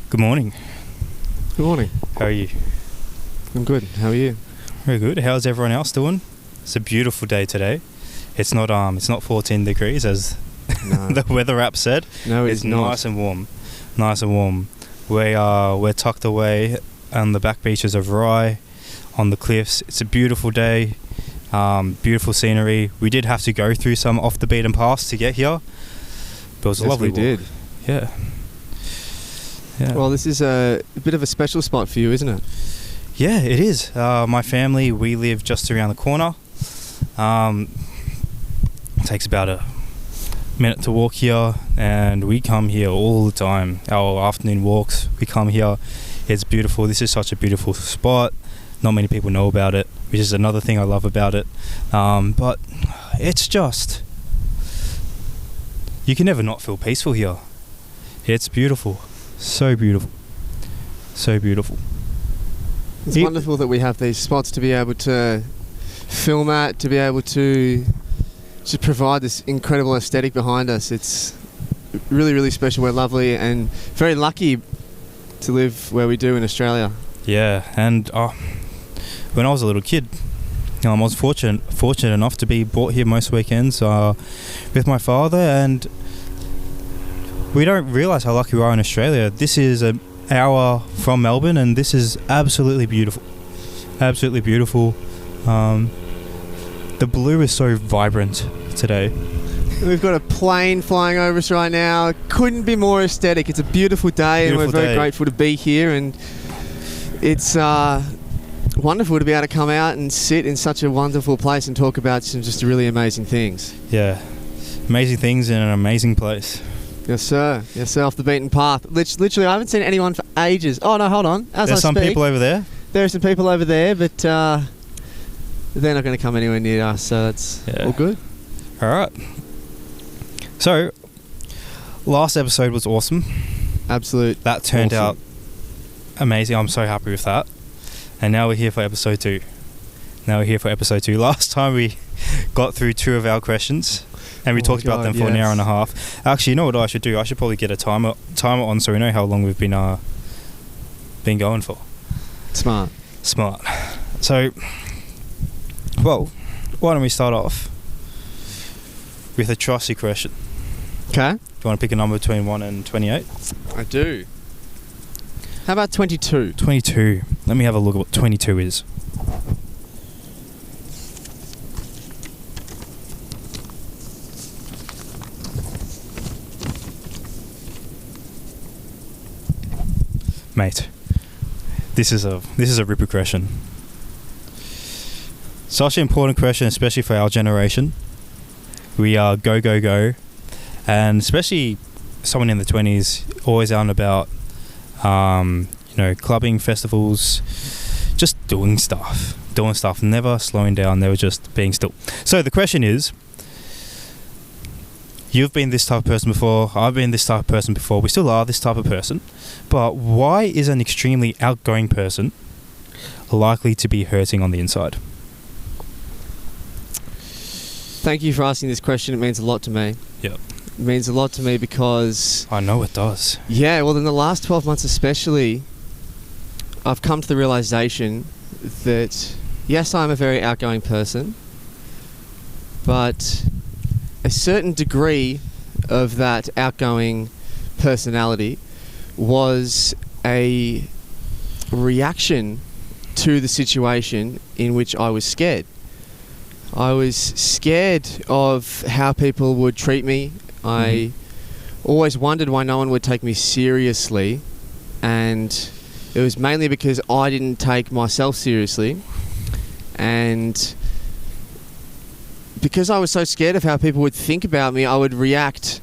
Good morning. Good morning. How are you? I'm good. How are you? Very good. How's everyone else doing? It's a beautiful day today. It's not 14 degrees as the weather app said. No, it's not. Nice and warm. Nice and warm. We're tucked away on the back beaches of Rye, on the cliffs. It's a beautiful day. Beautiful scenery. We did have to go through some off the beaten paths to get here, but it was a lovely walk. We did. Yeah. Well, this is a bit of a special spot for you, isn't it? Yeah, it is. My family, we live just around the corner. It takes about a minute to walk here, and we come here all the time. Our afternoon walks, we come here. It's beautiful. This is such a beautiful spot. Not many people know about it, which is another thing I love about it. But it's just, you can never not feel peaceful here. It's beautiful. So beautiful. So beautiful. It's wonderful that we have these spots to be able to film at, to be able to just provide this incredible aesthetic behind us. It's really, really special. We're lovely and very lucky to live where we do in Australia. Yeah, and when I was a little kid, I was fortunate enough to be brought here most weekends with my father, and we don't realise how lucky we are in Australia. This is an hour from Melbourne, and this is absolutely beautiful. Absolutely beautiful. The blue is so vibrant today. We've got a plane flying over us right now. Couldn't be more aesthetic. It's a beautiful day, and we're very grateful to be here. And it's wonderful to be able to come out and sit in such a wonderful place and talk about some just really amazing things. Yeah, amazing things in an amazing place. Yes, sir. Yes, sir. Off the beaten path. Literally, I haven't seen anyone for ages. Oh, no, hold on. There's some people over there. There are some people over there, but they're not going to come anywhere near us, so that's all good. All right. So, last episode was awesome. Absolute. That turned out amazing. I'm so happy with that. And now we're here for episode 2. Last time we got through 2 of our questions, and we talked about them for an hour and a half. Actually, you know what I should do? I should probably get a timer on so we know how long we've been going for. Smart. So, well, why don't we start off with a trusty question? Okay. Do you want to pick a number between 1 and 28? I do. How about 22? 22. Let me have a look at what 22 is. Mate, this is a ripper question. Such an important question, especially for our generation. We are go, and especially someone in the 20s, always out and about, clubbing, festivals, just doing stuff, never slowing down, never just being still. So the question is, you've been this type of person before, I've been this type of person before, we still are this type of person, but why is an extremely outgoing person likely to be hurting on the inside? Thank you for asking this question. It means a lot to me. Yep. It means a lot to me because... I know it does. Yeah, well, in the last 12 months especially, I've come to the realisation that, yes, I'm a very outgoing person, but a certain degree of that outgoing personality was a reaction to the situation in which I was scared. I was scared of how people would treat me. I always wondered why no one would take me seriously, and it was mainly because I didn't take myself seriously, and because I was so scared of how people would think about me, I would react.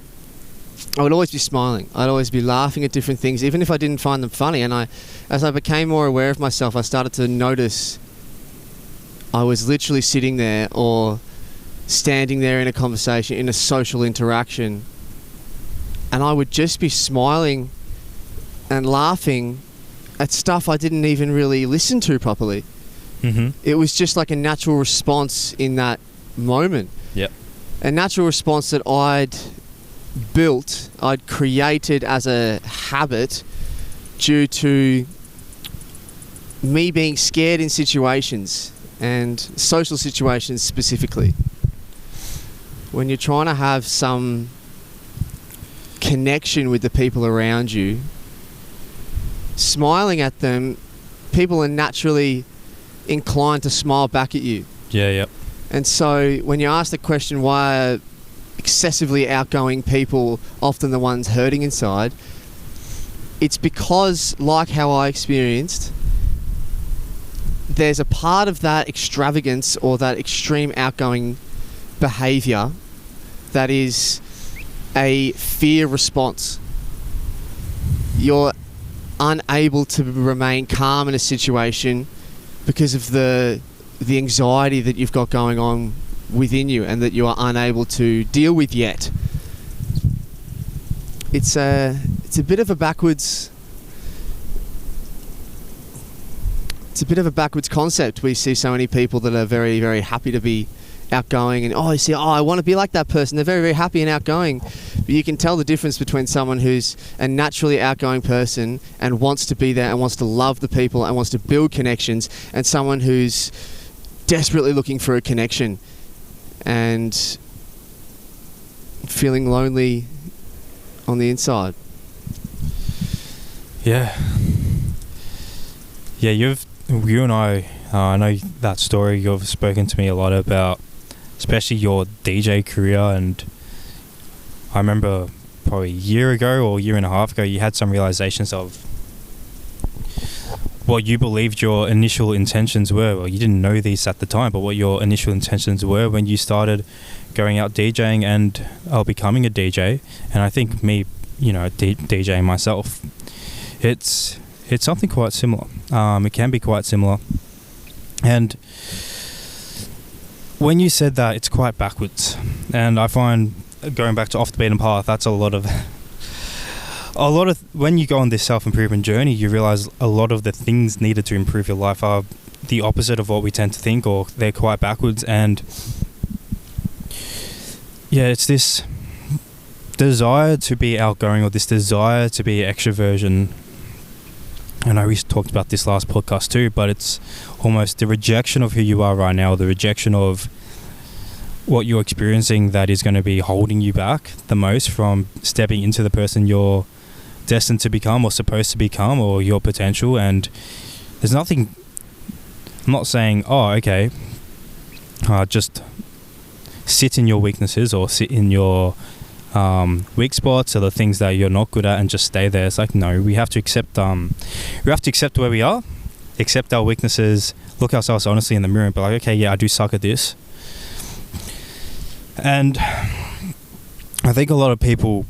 I would always be smiling. I'd always be laughing at different things, even if I didn't find them funny. And as I became more aware of myself, I started to notice I was literally sitting there or standing there in a conversation, in a social interaction, and I would just be smiling and laughing at stuff I didn't even really listen to properly. It was just like a natural response in that moment. Yep. A natural response that I'd created as a habit due to me being scared in situations, and social situations specifically. When you're trying to have some connection with the people around you, smiling at them, people are naturally inclined to smile back at you. Yeah, yep. And so when you ask the question, why are excessively outgoing people often the ones hurting inside, it's because, like how I experienced, there's a part of that extravagance or that extreme outgoing behaviour that is a fear response. You're unable to remain calm in a situation because of the anxiety that you've got going on within you and that you are unable to deal with yet. It's a bit of a backwards concept. We see so many people that are very, very happy to be outgoing, and you see, I want to be like that person. They're very, very happy and outgoing. But you can tell the difference between someone who's a naturally outgoing person and wants to be there and wants to love the people and wants to build connections, and someone who's desperately looking for a connection and feeling lonely on the inside. Yeah, you and I know that story. You've spoken to me a lot about, especially your DJ career, and I remember probably a year ago or a year and a half ago, you had some realizations of what you believed your initial intentions were. Well, you didn't know these at the time, but what your initial intentions were when you started going out DJing and becoming a DJ. And I think me, DJing myself, it's something quite similar. It can be quite similar. And when you said that, it's quite backwards. And I find, going back to off the beaten path, that's a lot of when you go on this self-improvement journey, you realize a lot of the things needed to improve your life are the opposite of what we tend to think, or they're quite backwards. And yeah, it's this desire to be outgoing, or this desire to be extroversion. I know we talked about this last podcast too, but it's almost the rejection of who you are right now, the rejection of what you're experiencing that is going to be holding you back the most from stepping into the person you're destined to become or supposed to become, or your potential. And there's nothing, I'm not saying, just sit in your weaknesses or sit in your weak spots or the things that you're not good at and just stay there. It's like, no, we have to accept where we are, accept our weaknesses, look ourselves honestly in the mirror and be like, okay, yeah, I do suck at this. And I think a lot of people,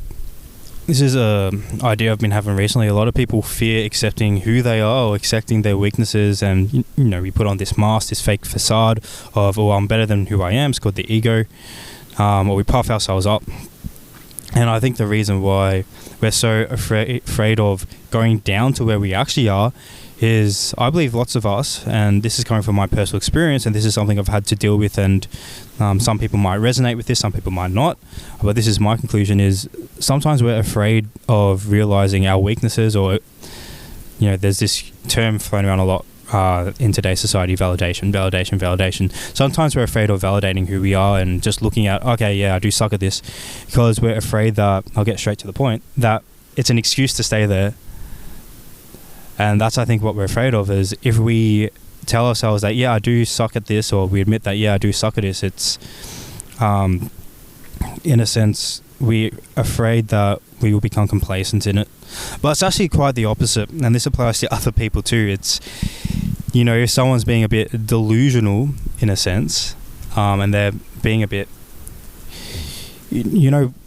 this is a idea I've been having recently, a lot of people fear accepting who they are or accepting their weaknesses, and we put on this mask, this fake facade of, I'm better than who I am. It's called the ego, or we puff ourselves up. And I think the reason why we're so afraid of going down to where we actually are is, I believe lots of us, and this is coming from my personal experience, and this is something I've had to deal with, and some people might resonate with this, some people might not, but this is my conclusion, is sometimes we're afraid of realizing our weaknesses, or there's this term thrown around a lot in today's society, validation. Sometimes we're afraid of validating who we are and just looking at, okay, yeah, I do suck at this, because we're afraid that, I'll get straight to the point, that it's an excuse to stay there. And that's, I think, what we're afraid of, is if we tell ourselves that, yeah, I do suck at this, or we admit that, yeah, I do suck at this, it's, in a sense, we're afraid that we will become complacent in it. But it's actually quite the opposite, and this applies to other people too. It's, if someone's being a bit delusional, in a sense, and they're being a bit,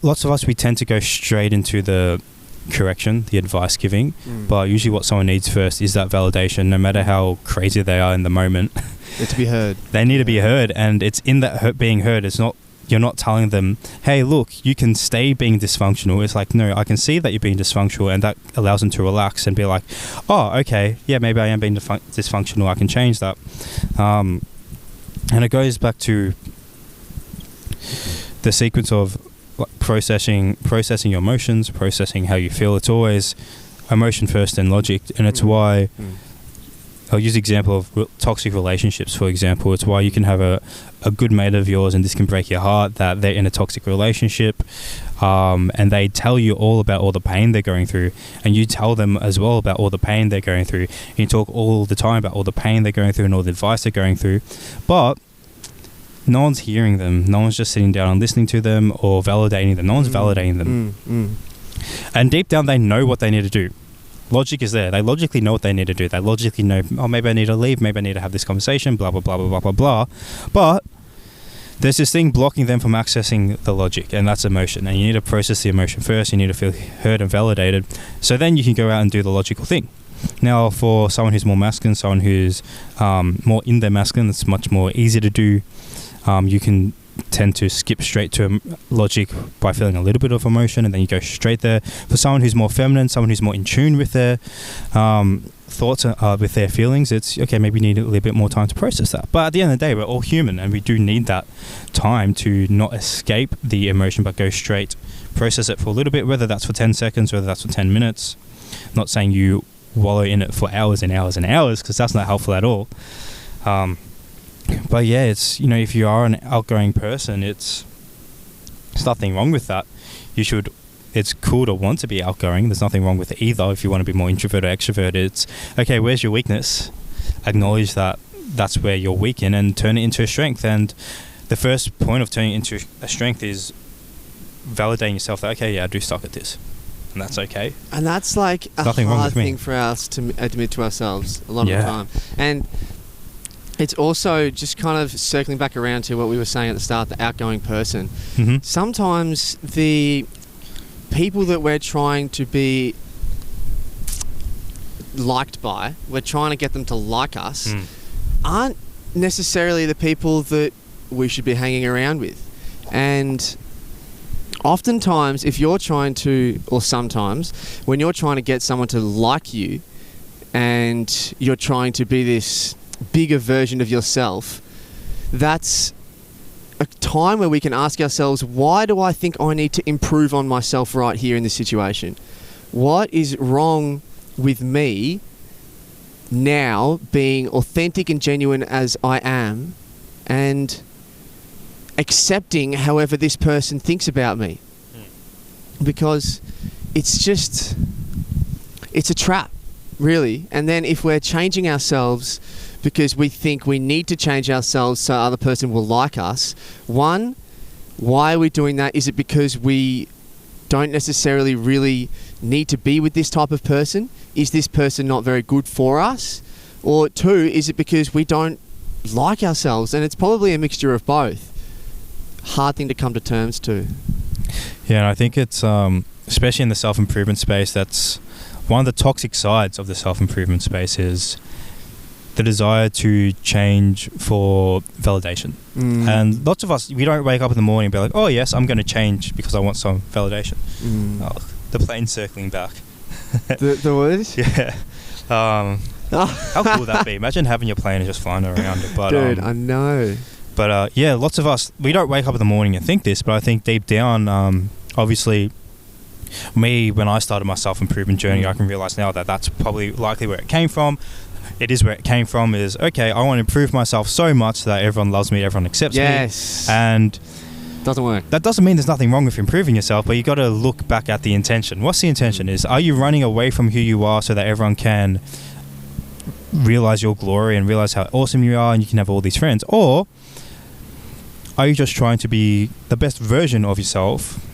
lots of us, we tend to go straight into the correction, the advice giving, but usually what someone needs first is that validation, no matter how crazy they are in the moment. It's to be heard. They need to be heard, and it's in that being heard. It's not, you're not telling them, hey, look, you can stay being dysfunctional. It's like, no, I can see that you're being dysfunctional, and that allows them to relax and be like, oh, okay, yeah, maybe I am being dysfunctional, I can change that. And it goes back to the sequence of processing your emotions, processing how you feel. It's always emotion first and logic, and it's why I'll use the example of toxic relationships, for example. It's why you can have a good mate of yours, and this can break your heart, that they're in a toxic relationship, and they tell you all about all the pain they're going through, and you tell them as well about all the pain they're going through. And you talk all the time about all the pain they're going through and all the advice they're going through, but no one's hearing them. No one's just sitting down and listening to them or validating them. No one's validating them. And deep down, they know what they need to do. Logic is there. They logically know what they need to do. They logically know, oh, maybe I need to leave. Maybe I need to have this conversation, blah, blah, blah, blah, blah, blah, blah. But there's this thing blocking them from accessing the logic, and that's emotion. And you need to process the emotion first. You need to feel heard and validated. So then you can go out and do the logical thing. Now, for someone who's more masculine, someone who's more in their masculine, it's much more easy to do. You can tend to skip straight to logic by feeling a little bit of emotion, and then you go straight there. For someone who's more feminine, someone who's more in tune with their thoughts, with their feelings, it's okay, maybe you need a little bit more time to process that. But at the end of the day, we're all human, and we do need that time to not escape the emotion, but go straight, process it for a little bit, whether that's for 10 seconds, whether that's for 10 minutes. Not saying you wallow in it for hours and hours and hours, because that's not helpful at all. But yeah, it's, you know, if you are an outgoing person, there's nothing wrong with that. It's cool to want to be outgoing. There's nothing wrong with it either. If you want to be more introvert or extrovert, it's okay, where's your weakness? Acknowledge that that's where you're weak in, and turn it into a strength. And the first point of turning it into a strength is validating yourself that, okay, yeah, I do suck at this. And that's okay. And that's like a hard thing for us to admit to ourselves a lot of the time. And it's also just kind of circling back around to what we were saying at the start, the outgoing person. Sometimes the people that we're trying to be liked by, we're trying to get them to like us, aren't necessarily the people that we should be hanging around with. And oftentimes, if you're trying to, or sometimes, when you're trying to get someone to like you, and you're trying to be this bigger version of yourself, that's a time where we can ask ourselves, why do I think I need to improve on myself right here in this situation? What is wrong with me now being authentic and genuine as I am, and accepting however this person thinks about me? Because it's a trap, really. And then if we're changing ourselves because we think we need to change ourselves so other person will like us, one, why are we doing that? Is it because we don't necessarily really need to be with this type of person? Is this person not very good for us? Or two, is it because we don't like ourselves? And it's probably a mixture of both. Hard thing to come to terms to. Yeah, and I think it's, especially in the self-improvement space, that's one of the toxic sides of the self-improvement space is the desire to change for validation. And lots of us, we don't wake up in the morning and be like, oh yes, I'm going to change because I want some validation. Oh, the plane circling back. the what? Yeah. How cool would that be? Imagine having your plane and just flying around it. But, dude, I know. But yeah, lots of us, we don't wake up in the morning and think this, but I think deep down, obviously, me, when I started my self-improvement journey, I can realize now that that's probably likely where it came from. It is where it came from is, okay, I want to improve myself so much that everyone loves me, everyone accepts me. And doesn't work. That doesn't mean there's nothing wrong with improving yourself, but you got to look back at the intention. What's the intention? Is, are you running away from who you are so that everyone can realize your glory and realize how awesome you are and you can have all these friends? Or are you just trying to be the best version of yourself?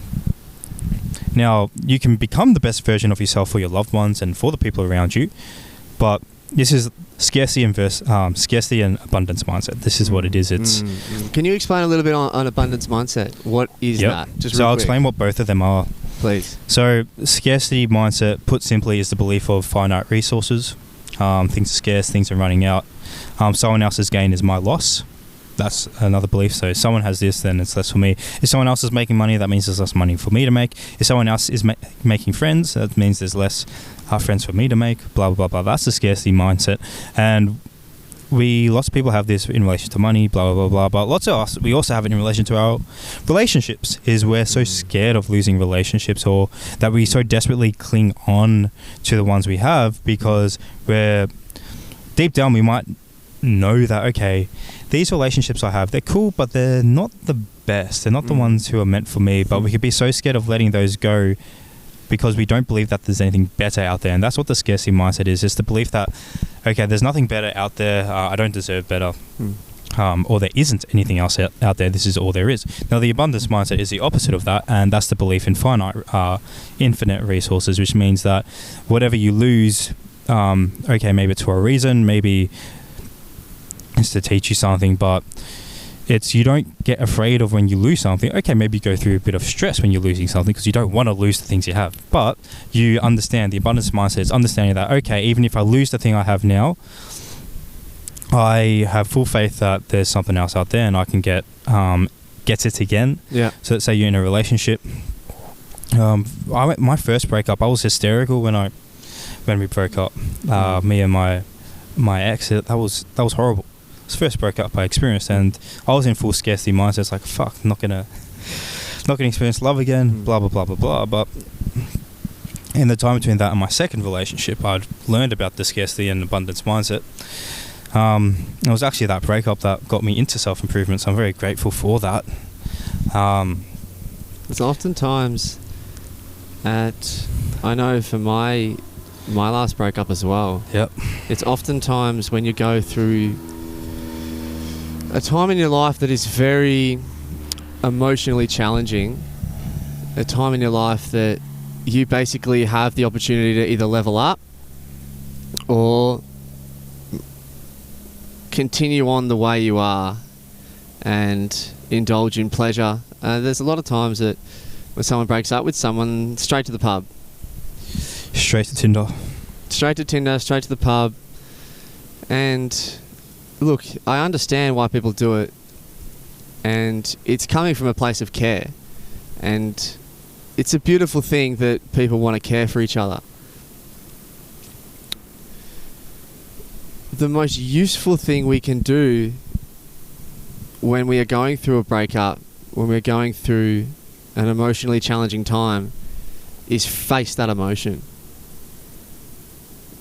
Now, you can become the best version of yourself for your loved ones and for the people around you, but this is scarcity and abundance mindset. This is what it is. It's. Can you explain a little bit on abundance mindset? What is that? Just so I'll explain what both of them are. Please. So scarcity mindset, put simply, is the belief of finite resources. Things are scarce, things are running out. Someone else's gain is my loss. That's another belief. So if someone has this, then it's less for me. If someone else is making money, that means there's less money for me to make. If someone else is making friends, that means there's less friends for me to make, blah, blah, blah. That's the scarcity mindset. And lots of people have this in relation to money, blah blah blah blah. But lots of us, we also have it in relation to our relationships. Is we're so scared of losing relationships, or that we so desperately cling on to the ones we have, because we're deep down we might know that, okay, these relationships I have, they're cool, but they're not the best. They're not the ones who are meant for me. But we could be so scared of letting those go because we don't believe that there's anything better out there. And that's what the scarcity mindset is. It's the belief that, okay, there's nothing better out there. I don't deserve better. Or there isn't anything else out there. This is all there is. Now, the abundance mindset is the opposite of that, and that's the belief in infinite resources, which means that whatever you lose, okay, maybe it's for a reason, maybe it's to teach you something, but you don't get afraid of when you lose something. Okay, maybe you go through a bit of stress when you're losing something because you don't want to lose the things you have. But you understand, the abundance mindset is understanding that, okay, even if I lose the thing I have now, I have full faith that there's something else out there and I can get it again. Yeah. So let's say you're in a relationship. My first breakup, I was hysterical when we broke up. Me and my ex, that was horrible. It was the first breakup I experienced, and I was in full scarcity mindset. It's like, fuck, I'm not gonna experience love again, blah blah blah blah blah. But in the time between that and my second relationship, I'd learned about the scarcity and abundance mindset. It was actually that breakup that got me into self-improvement, so I'm very grateful for that. It's oftentimes I know for my last breakup as well. Yep. It's oftentimes when you go through a time in your life that is very emotionally challenging, a time in your life that you basically have the opportunity to either level up or continue on the way you are and indulge in pleasure. There's a lot of times that when someone breaks up with someone, straight to the pub. Straight to Tinder. Straight to the pub. And look, I understand why people do it, and it's coming from a place of care, and it's a beautiful thing that people want to care for each other. The most useful thing we can do when we are going through a breakup, when we're going through an emotionally challenging time, is face that emotion.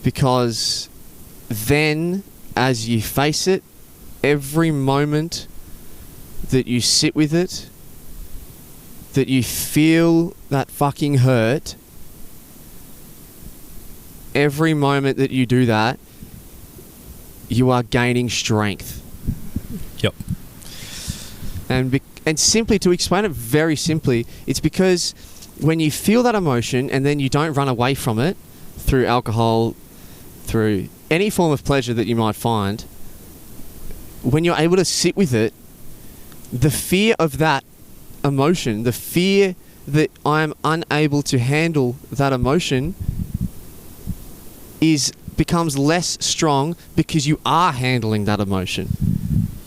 Because then, as you face it, every moment that you sit with it, that you feel that fucking hurt, every moment that you do that, you are gaining strength. Yep. And simply, to explain it very simply, it's because when you feel that emotion and then you don't run away from it through alcohol, through any form of pleasure that you might find, when you're able to sit with it, the fear of that emotion, the fear that I'm unable to handle that emotion, becomes less strong because you are handling that emotion.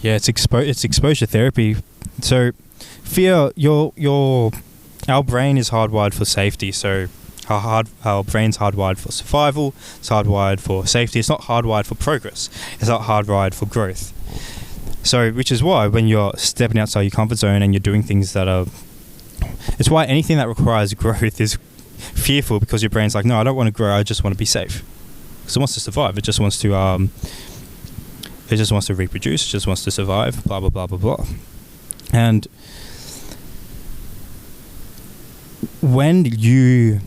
Yeah, it's exposure therapy. So fear, our brain is hardwired for safety. So our brain's hardwired for survival, it's hardwired for safety. It's not hardwired for progress. It's not hardwired for growth. So, which is why when you're stepping outside your comfort zone and you're doing things it's why anything that requires growth is fearful, because your brain's like, no, I don't want to grow, I just want to be safe. Because it wants to survive. It just wants to reproduce, it just wants to survive, blah, blah, blah, blah, blah. And when you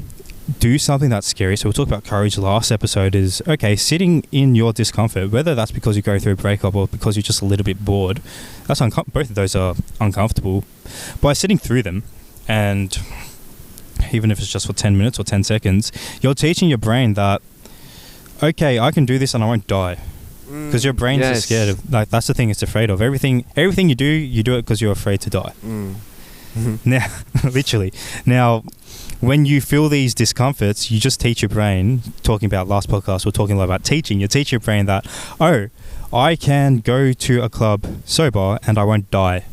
do something that's scary, so we'll talk about courage last episode, is, okay, sitting in your discomfort, whether that's because you go through a breakup or because you're just a little bit bored, both of those are uncomfortable. By sitting through them, and even if it's just for 10 minutes or 10 seconds, you're teaching your brain that, okay, I can do this and I won't die. Because your brain's just scared of, that's the thing it's afraid of. Everything you do it because you're afraid to die. Now, literally. Now, when you feel these discomforts, you just teach your brain, talking about last podcast, we're talking a lot about teaching, you teach your brain that, oh, I can go to a club sober and I won't die.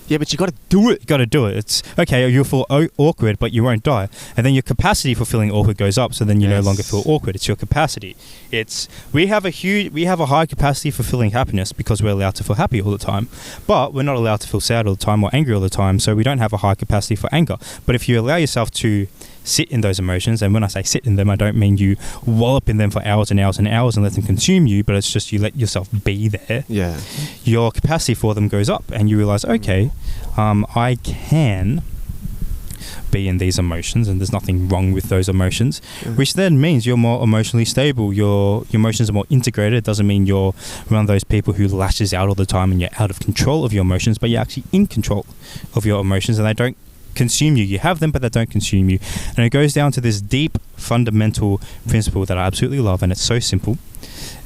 Yeah, but you got to do it. You got to do it. It's okay. You'll feel awkward, but you won't die. And then your capacity for feeling awkward goes up. So then you no longer feel awkward. It's your capacity. We have a high capacity for feeling happiness because we're allowed to feel happy all the time, but we're not allowed to feel sad all the time or angry all the time. So we don't have a high capacity for anger. But if you allow yourself to sit in those emotions, and when I say sit in them, I don't mean you wallop in them for hours and hours and hours and let them consume you, but it's just you let yourself be there. Yeah. Your capacity for them goes up, and you realize, okay, I can be in these emotions, and there's nothing wrong with those emotions, which then means you're more emotionally stable. Your emotions are more integrated. It doesn't mean you're one of those people who lashes out all the time and you're out of control of your emotions, but you're actually in control of your emotions, and they don't consume you. You have them, but they don't consume you. And it goes down to this deep fundamental principle that I absolutely love, and it's so simple.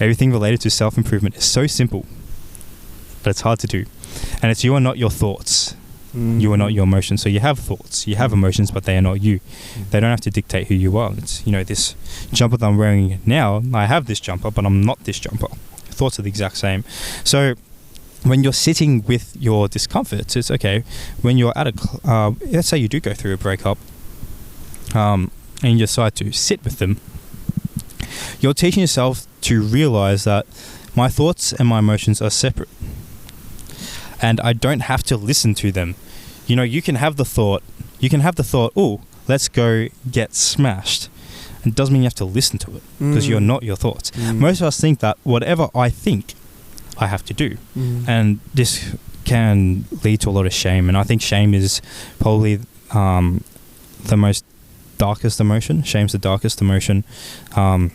Everything related to self-improvement is so simple, but it's hard to do. And it's you are not your thoughts. You are not your emotions. So you have thoughts, you have emotions, but they are not you. They don't have to dictate who you are. It's, this jumper that I'm wearing now, I have this jumper, but I'm not this jumper. Thoughts are the exact same. So when you're sitting with your discomforts, it's okay. When you're at let's say you do go through a breakup, and you decide to sit with them, you're teaching yourself to realize that my thoughts and my emotions are separate, and I don't have to listen to them. You can have the thought, oh, let's go get smashed. It doesn't mean you have to listen to it, because you're not your thoughts. Most of us think that whatever I think, I have to do. And this can lead to a lot of shame. And I think shame is probably the most darkest emotion. Shame's the darkest emotion. I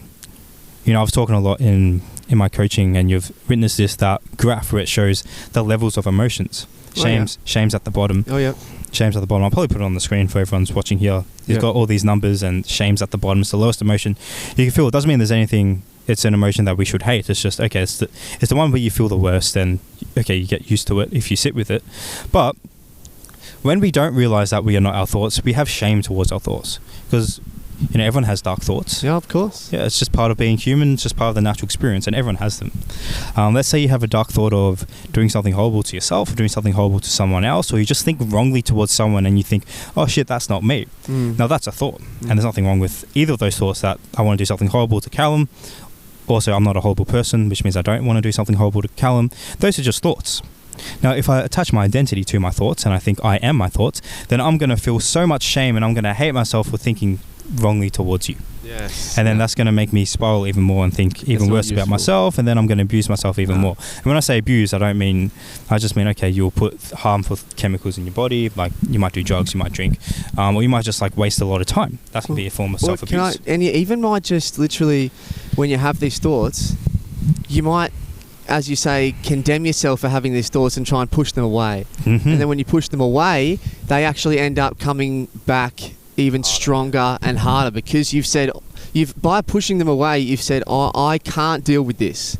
was talking a lot in my coaching, and you've witnessed this, that graph where it shows the levels of emotions. Shame's at the bottom. Oh, yeah. Shame's at the bottom. I'll probably put it on the screen for everyone's watching here. It's got all these numbers, and shame's at the bottom. It's the lowest emotion you can feel. It doesn't mean there's anything. It's an emotion that we should hate. It's just, okay, it's the one where you feel the worst, and okay, you get used to it if you sit with it. But when we don't realize that we are not our thoughts, we have shame towards our thoughts, because everyone has dark thoughts. Yeah, of course. Yeah, it's just part of being human. It's just part of the natural experience, and everyone has them. Let's say you have a dark thought of doing something horrible to yourself, or doing something horrible to someone else, or you just think wrongly towards someone, and you think, oh shit, that's not me. Now that's a thought, and there's nothing wrong with either of those thoughts. That I want to do something horrible to Calum. Also, I'm not a horrible person, which means I don't want to do something horrible to Calum. Those are just thoughts. Now, if I attach my identity to my thoughts, and I think I am my thoughts, then I'm going to feel so much shame, and I'm going to hate myself for thinking wrongly towards you. Yes. And then that's going to make me spiral even more and think even worse about myself, and then I'm going to abuse myself even more. And when I say abuse, I just mean, okay, you'll put harmful chemicals in your body, like you might do drugs, you might drink, or you might just waste a lot of time. That can be a form of self-abuse. And you even might just literally, when you have these thoughts, you might, as you say, condemn yourself for having these thoughts and try and push them away. And then when you push them away, they actually end up coming back even stronger and harder, because by pushing them away, you've said, oh, I can't deal with this.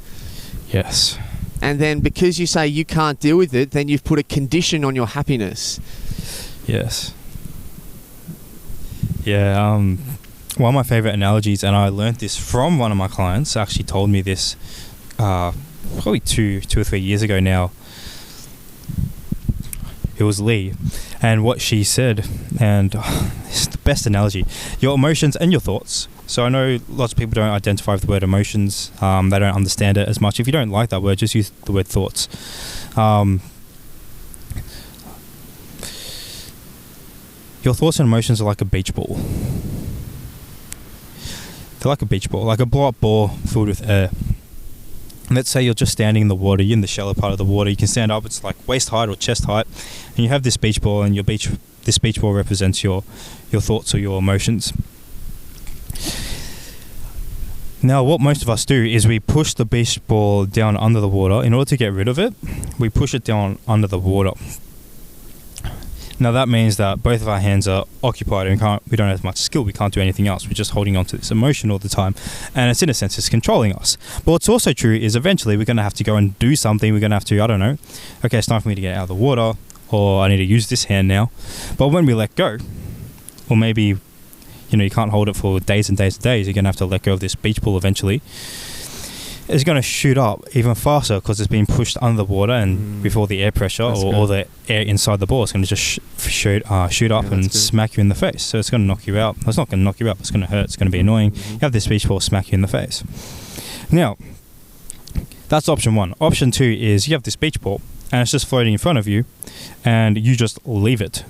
Yes. And then because you say you can't deal with it, then you've put a condition on your happiness. Yes. Yeah. One of my favorite analogies, and I learned this from one of my clients, actually told me this probably two or 3 years ago now. It was Lee, and what she said, and it's the best analogy, your emotions and your thoughts. So I know lots of people don't identify with the word emotions, they don't understand it as much. If you don't like that word, just use the word thoughts. Your thoughts and emotions are like a beach ball. They're like a beach ball, like a blow-up ball filled with air. Let's say you're just standing in the water, you're in the shallow part of the water, you can stand up, it's like waist height or chest height, and you have this beach ball, and this beach ball represents your thoughts or your emotions. Now, what most of us do is we push the beach ball down under the water. In order to get rid of it, we push it down under the water. Now that means that both of our hands are occupied, and we don't have much skill, we can't do anything else, we're just holding on to this emotion all the time, and it's in a sense, it's controlling us. But what's also true is eventually we're going to have to go and do something, we're going to have to, I don't know, okay, it's time for me to get out of the water, or I need to use this hand now. But when we let go, or maybe, you can't hold it for days and days and days, you're going to have to let go of this beach ball eventually. it's going to shoot up even faster because it's being pushed under the water, and with all the air pressure or all the air inside the ball, it's going to just shoot up and smack you in the face. So it's going to knock you out. It's not going to knock you out. It's going to hurt. It's going to be annoying. You have this beach ball smack you in the face. Now, that's option one. Option two is you have this beach ball and it's just floating in front of you, and you just leave it.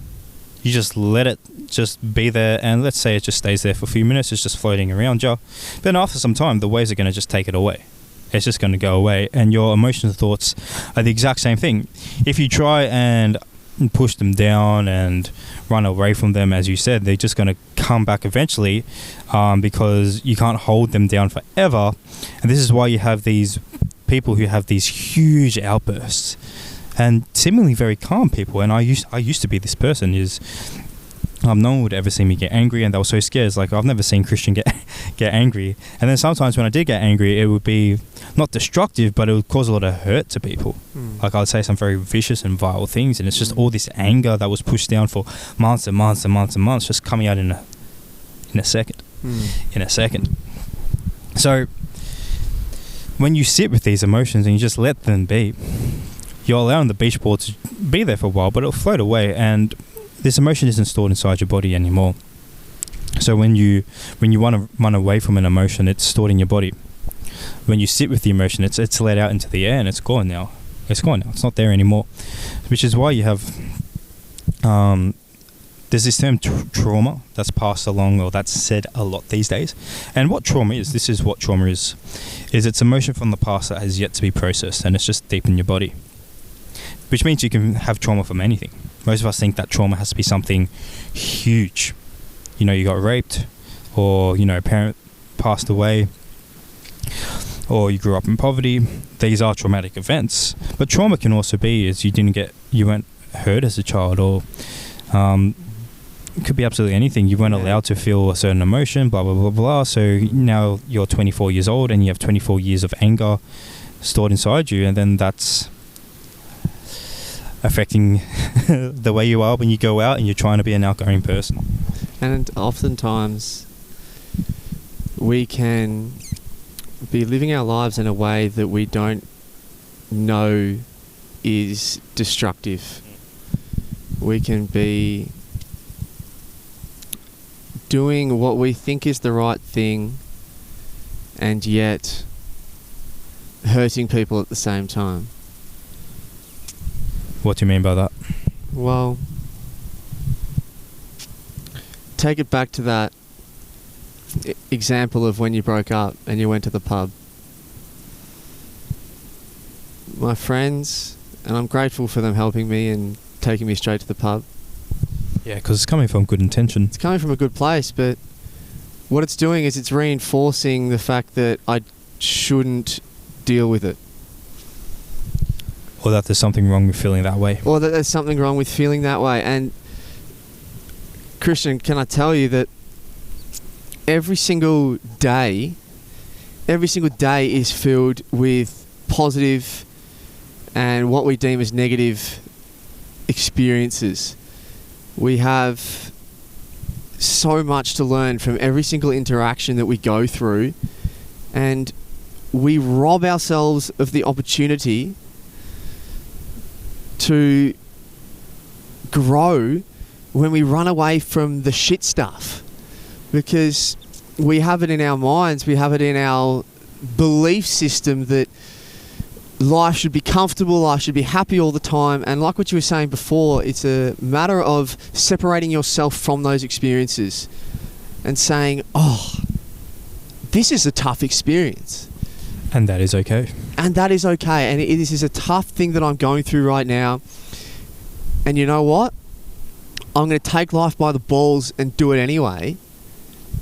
You just let it just be there, and let's say it just stays there for a few minutes. It's just floating around you. Then after some time, the waves are going to just take it away. It's just going to go away, and your emotions and thoughts are the exact same thing. If you try and push them down and run away from them, as you said, they're just going to come back eventually, because you can't hold them down forever. And this is why you have these people who have these huge outbursts, and seemingly very calm people. And I used to be this person. No one would ever see me get angry, and they were so scared. It's like, I've never seen Cristian get angry. And then sometimes when I did get angry, it would be not destructive, but it would cause a lot of hurt to people. Like, I would say some very vicious and vile things, and it's just all this anger that was pushed down for months and months and months and months, just coming out in a second. So when you sit with these emotions and you just let them be, you're allowing the beach ball to be there for a while, but it'll float away, and this emotion isn't stored inside your body anymore. So when you want to run away from an emotion, it's stored in your body. When you sit with the emotion, it's let out into the air, and it's gone now. It's not there anymore. Which is why you have there's this term trauma that's passed along, or that's said a lot these days. And what trauma is, this is what trauma is it's emotion from the past that has yet to be processed, and it's just deep in your body. Which means you can have trauma from anything. Most of us think that trauma has to be something huge. You got raped, or, a parent passed away, or you grew up in poverty. These are traumatic events. But trauma can also be is you weren't hurt as a child, or it could be absolutely anything. You weren't allowed to feel a certain emotion, blah, blah, blah, blah. So now you're 24 years old and you have 24 years of anger stored inside you, and then that's affecting the way you are when you go out and you're trying to be an outgoing person. And oftentimes we can be living our lives in a way that we don't know is destructive. We can be doing what we think is the right thing and yet hurting people at the same time. What do you mean by that? Well, take it back to that example of when you broke up and you went to the pub. My friends, and I'm grateful for them helping me and taking me straight to the pub. Yeah, because it's coming from good intention. It's coming from a good place, but what it's doing is it's reinforcing the fact that I shouldn't deal with it. Or that there's something wrong with feeling that way. Or that there's something wrong with feeling that way. And Cristian, can I tell you that every single day is filled with positive and what we deem as negative experiences. We have so much to learn from every single interaction that we go through, and we rob ourselves of the opportunity to grow when we run away from the shit stuff, because we have it in our minds, we have it in our belief system that life should be comfortable, life should be happy all the time. And like what you were saying before, it's a matter of separating yourself from those experiences and saying, oh, this is a tough experience. And that is okay. And that is okay. And this is a tough thing that I'm going through right now. And you know what? I'm going to take life by the balls and do it anyway.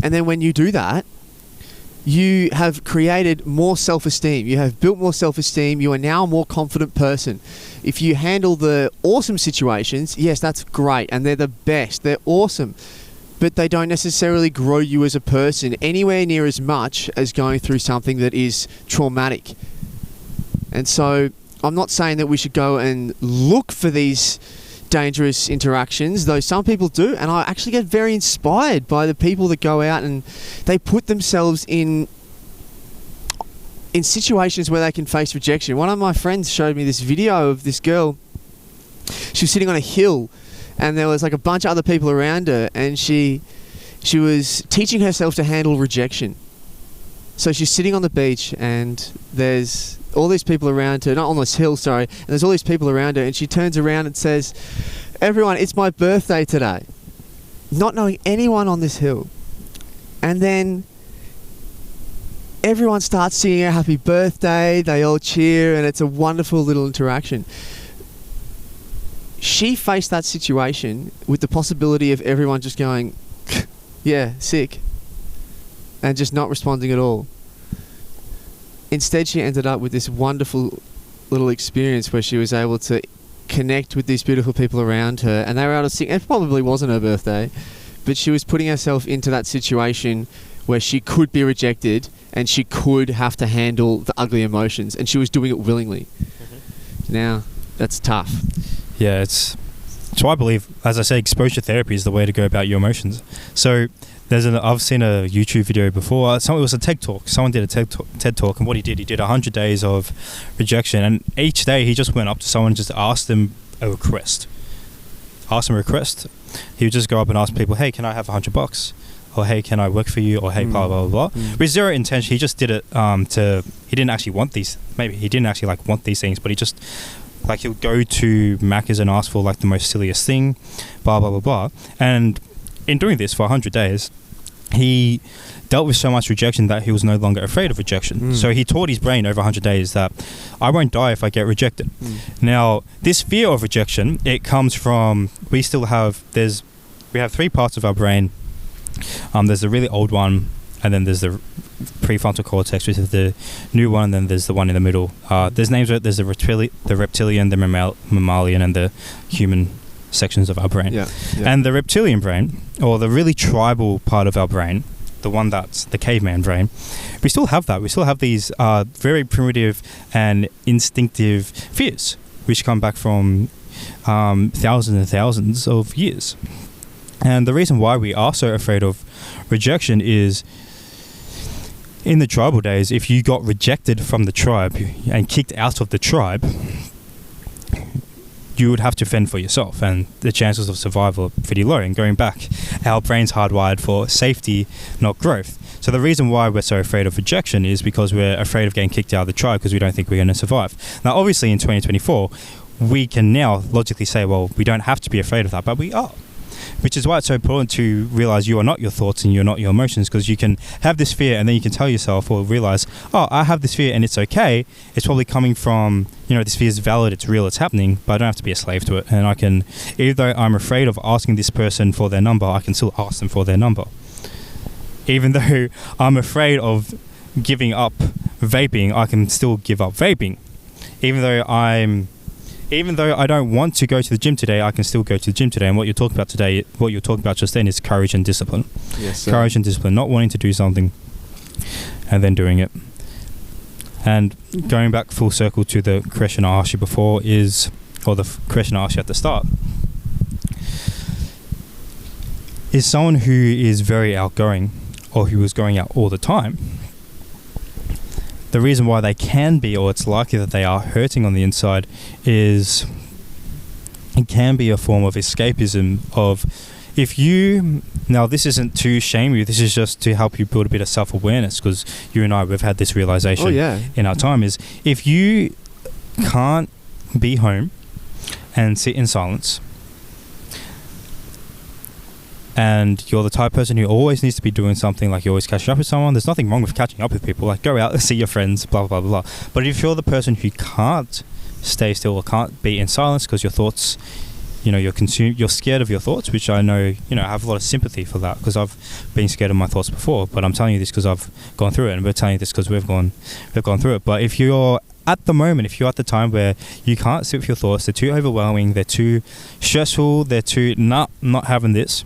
And then when you do that, you have created more self-esteem. You have built more self-esteem. You are now a more confident person. If you handle the awesome situations, yes, that's great. And they're the best. They're awesome. But they don't necessarily grow you as a person anywhere near as much as going through something that is traumatic. And so I'm not saying that we should go and look for these dangerous interactions, though some people do, and I actually get very inspired by the people that go out and they put themselves in in situations where they can face rejection. One of my friends showed me this video of this girl. She was sitting on a hill, and there was like a bunch of other people around her, and she was teaching herself to handle rejection. So she's sitting on the beach, and there's all these people around her, not on this hill, sorry, and there's all these people around her, and she turns around and says, "Everyone, it's my birthday today," not knowing anyone on this hill. And then everyone starts singing her happy birthday, they all cheer, and it's a wonderful little interaction. She faced that situation with the possibility of everyone just going, yeah, sick, and just not responding at all. Instead, she ended up with this wonderful little experience where she was able to connect with these beautiful people around her, and they were able to sing. It probably wasn't her birthday, but she was putting herself into that situation where she could be rejected and she could have to handle the ugly emotions, and she was doing it willingly. Now, that's tough. Yeah, so I believe, as I say, exposure therapy is the way to go about your emotions. So I've seen a YouTube video before. It was a TED Talk. Someone did a TED Talk, and what he did 100 days of rejection, and each day he just went up to someone and just asked them a request. He would just go up and ask people, "Hey, can I have $100? Or hey, can I work for you?" Or hey, blah blah blah. With zero intention. He just did it he didn't actually want these. Maybe he didn't actually want these things, but he just he'll go to Macca's and ask for the most silliest thing, blah blah blah blah. And in doing this for 100 days, he dealt with so much rejection that he was no longer afraid of rejection. So he taught his brain over 100 days that I won't die if I get rejected. Now, this fear of rejection, it comes from, we have three parts of our brain. There's the really old one, and then there's the prefrontal cortex, which is the new one, and then there's the one in the middle. There's names of it. There's the reptilian, the mammalian, and the human sections of our brain. Yeah. And the reptilian brain, or the really tribal part of our brain, the one that's the caveman brain, we still have that. We still have these very primitive and instinctive fears, which come back from thousands and thousands of years. And the reason why we are so afraid of rejection is, in the tribal days, if you got rejected from the tribe and kicked out of the tribe, you would have to fend for yourself, and the chances of survival are pretty low. And going back, our brain's hardwired for safety, not growth. So the reason why we're so afraid of rejection is because we're afraid of getting kicked out of the tribe because we don't think we're going to survive. Now, obviously, in 2024, we can now logically say, well, we don't have to be afraid of that, but we are. Which is why it's so important to realize you are not your thoughts and you're not your emotions, because you can have this fear and then you can tell yourself or realize, oh, I have this fear and it's okay. It's probably coming from, this fear is valid, it's real, it's happening, but I don't have to be a slave to it. And I can, even though I'm afraid of asking this person for their number, I can still ask them for their number. Even though I'm afraid of giving up vaping, I can still give up vaping. Even though I don't want to go to the gym today, I can still go to the gym today. And what you're talking about just then is courage and discipline. Yes, sir. Courage and discipline, not wanting to do something and then doing it. And going back full circle to the question I asked you before the question I asked you at the start, is someone who is very outgoing or who is going out all the time, the reason why they can be, or it's likely that they are hurting on the inside, is it can be a form of escapism of, now this isn't to shame you, this is just to help you build a bit of self-awareness, because you and I, we've had this realization in our time, is if you can't be home and sit in silence, and you're the type of person who always needs to be doing something, like you're always catching up with someone, there's nothing wrong with catching up with people, like go out and see your friends, blah blah blah blah. But if you're the person who can't stay still or can't be in silence because your thoughts, you're scared of your thoughts, which I know, I have a lot of sympathy for that, because I've been scared of my thoughts before, but I'm telling you this because I've gone through it, and we're telling you this because we've gone through it. But if you're at the time where you can't sit with your thoughts, they're too overwhelming, they're too stressful, they're too not having this,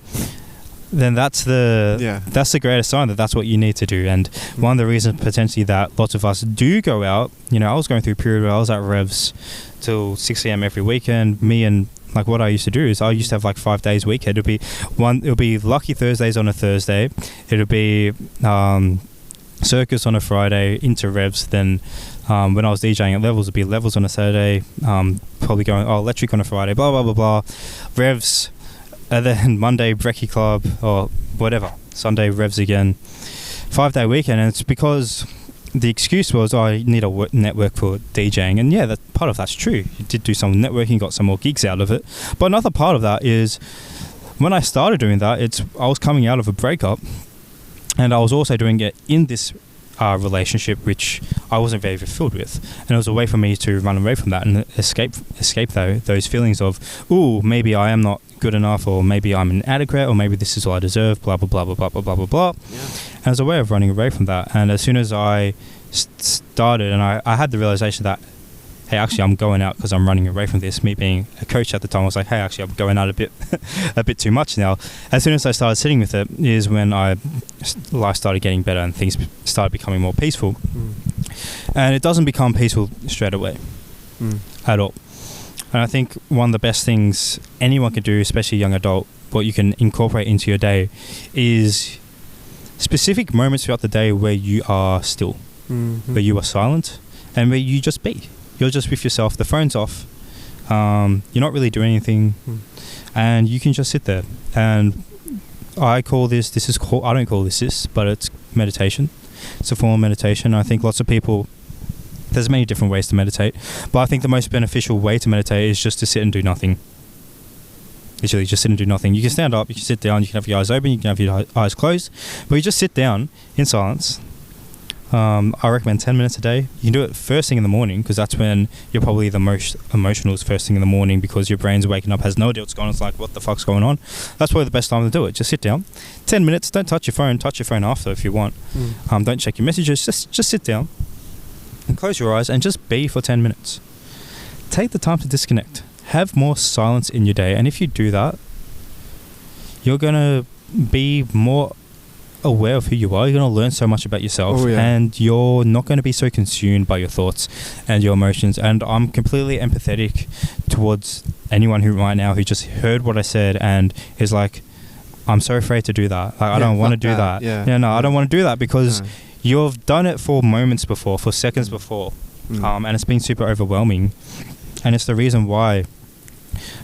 then that's the greatest sign that that's what you need to do. And one of the reasons potentially that lots of us do go out, I was going through a period where I was at Revs till 6 a.m. every weekend. Me and what I used to do is I used to have 5 days a week. It'll be Lucky Thursdays on a Thursday. It'll be Circus on a Friday, into revs. Then when I was DJing at Levels, it'd be Levels on a Saturday, probably going, Electric on a Friday, blah, blah, blah, blah. Revs, and then Monday, Brekkie Club, or whatever. Sunday, revs again. 5-day weekend, and it's because the excuse was I need a network for DJing, and yeah, that part of that's true. You did do some networking, got some more gigs out of it. But another part of that is when I started doing that, I was coming out of a breakup, and I was also doing it in this relationship which I wasn't very fulfilled with, and it was a way for me to run away from that and escape those feelings of, ooh, maybe I am not good enough, or maybe I'm inadequate, or maybe this is all I deserve, blah blah blah blah blah blah blah blah. Yeah. And as a way of running away from that, and as soon as I started, and I had the realization that, hey, actually I'm going out because I'm running away from this. Me being a coach at the time, I was like, hey, actually I'm going out a bit too much now. As soon as I started sitting with it is when life started getting better and things started becoming more peaceful. And it doesn't become peaceful straight away at all. And I think one of the best things anyone can do, especially a young adult, what you can incorporate into your day is specific moments throughout the day where you are still, where you are silent, and where you just be. You're just with yourself, the phone's off, you're not really doing anything, and you can just sit there. And I call I don't call this, but it's meditation. It's a form of meditation. I think lots of people, there's many different ways to meditate, but I think the most beneficial way to meditate is just to sit and do nothing. Literally just sit and do nothing. You can stand up, you can sit down, you can have your eyes open, you can have your eyes closed, but you just sit down in silence. I recommend 10 minutes a day. You can do it first thing in the morning, because that's when you're probably the most emotional, is first thing in the morning, because your brain's waking up, has no idea what's going on. It's like, what the fuck's going on? That's probably the best time to do it. Just sit down. 10 minutes. Don't touch your phone. Touch your phone after if you want. Don't check your messages. Just sit down and close your eyes and just be for 10 minutes. Take the time to disconnect. Have more silence in your day. And if you do that, you're going to be more aware of who you are. You're going to learn so much about yourself, and you're not going to be so consumed by your thoughts and your emotions. And I'm completely empathetic towards anyone who right now who just heard what I said and is like, I'm so afraid to do that. Like, I don't want to do that. I don't want to do that, because you've done it for moments before, for seconds before, and it's been super overwhelming. And it's the reason why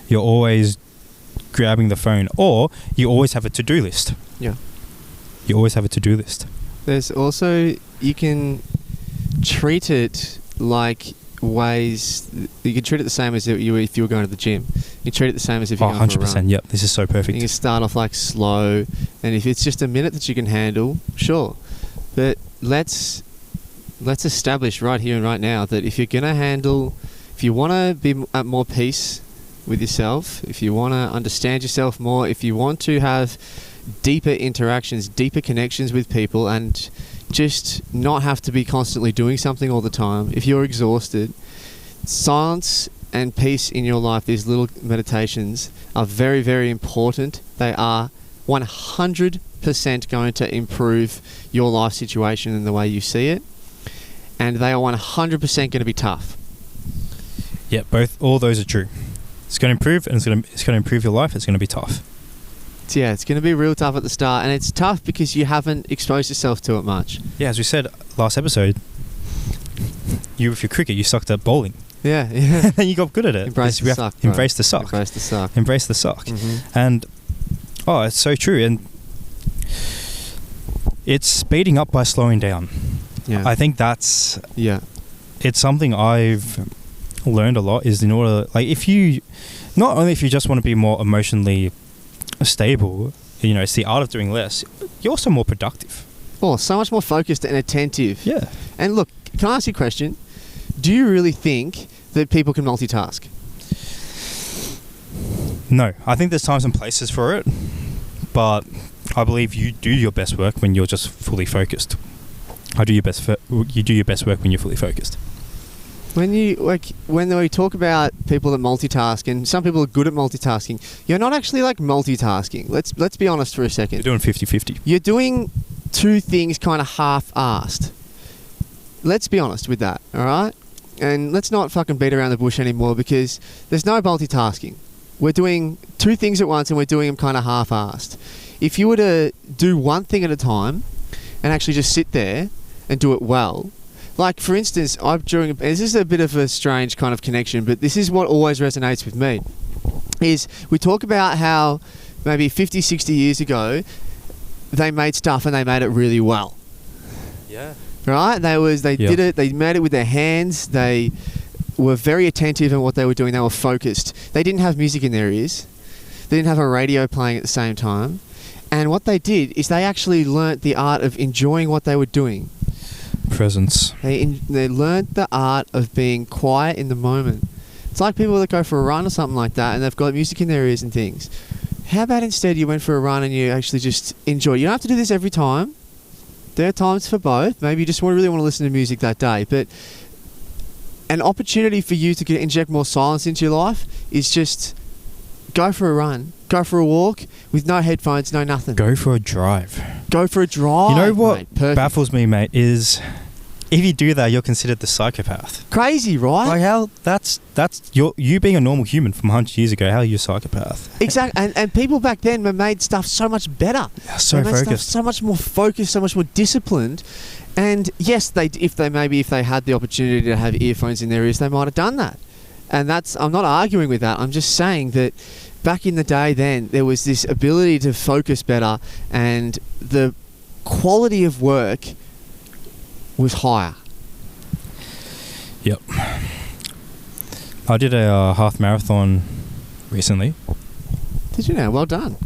you're always grabbing the phone, or you always have a to-do list. You always have a to-do list. There's also, you can treat it like ways, you can treat it the same as if you were going to the gym. You treat it the same as if you're going for a run. Yep, this is so perfect. You can start off like slow, and if it's just a minute that you can handle, sure. But let's establish right here and right now that if you're going to handle, if you want to be at more peace with yourself, if you want to understand yourself more, if you want to have deeper interactions, deeper connections with people, and just not have to be constantly doing something all the time, if you're exhausted, silence and peace in your life, these little meditations, are very, very important. They are 100% going to improve your life situation and the way you see it, and they are 100% going to be tough. Yeah, all those are true. It's going to improve, and it's going to improve your life. It's going to be tough. Yeah, it's going to be real tough at the start, and it's tough because you haven't exposed yourself to it much. Yeah, as we said last episode, with your cricket, you sucked at bowling. Yeah. And you got good at it. Embrace the suck. Embrace the suck. Embrace the suck. And it's so true. And it's speeding up by slowing down. Yeah. I think that's it's something I've learned a lot, is in order, like, if you just want to be more emotionally stable, it's the art of doing less, you're also more productive. Oh, so much more focused and attentive. Yeah. And look, can I ask you a question? Do you really think that people can multitask? No. I think there's times and places for it, but I believe you do your best work when you're just fully focused. You do your best work when you're fully focused. When we talk about people that multitask, and some people are good at multitasking, you're not actually like multitasking. Let's be honest for a second. You're doing 50-50. You're doing two things kind of half-assed. Let's be honest with that, all right? And let's not fucking beat around the bush anymore, because there's no multitasking. We're doing two things at once, and we're doing them kind of half-assed. If you were to do one thing at a time and actually just sit there and do it well. Like, for instance, this is a bit of a strange kind of connection, but this is what always resonates with me, is we talk about how maybe 50, 60 years ago, they made stuff and they made it really well. Yeah. Right? They did it, they made it with their hands, they were very attentive in what they were doing, they were focused. They didn't have music in their ears. They didn't have a radio playing at the same time. And what they did is they actually learnt the art of enjoying what they were doing. Presence. They learnt the art of being quiet in the moment. It's like people that go for a run or something like that and they've got music in their ears and things. How about instead you went for a run and you actually just enjoy? You don't have to do this every time. There are times for both. Maybe you just really want to listen to music that day. But an opportunity for you to inject more silence into your life is just go for a run. Go for a walk with no headphones, no nothing. Go for a drive. Go for a drive. You know what mate? baffles me, mate, is if you do that, you're considered the psychopath. Crazy, right? Like how that's you being a normal human from 100 years ago. How are you a psychopath? Exactly, and people back then made stuff so much better. So they made focused, stuff so much more focused, so much more disciplined. And yes, if they had the opportunity to have earphones in their ears, they might have done that. And I'm not arguing with that. I'm just saying that back in the day, then there was this ability to focus better, and the quality of work was higher. Yep. I did a half marathon recently. Did you now? Well done.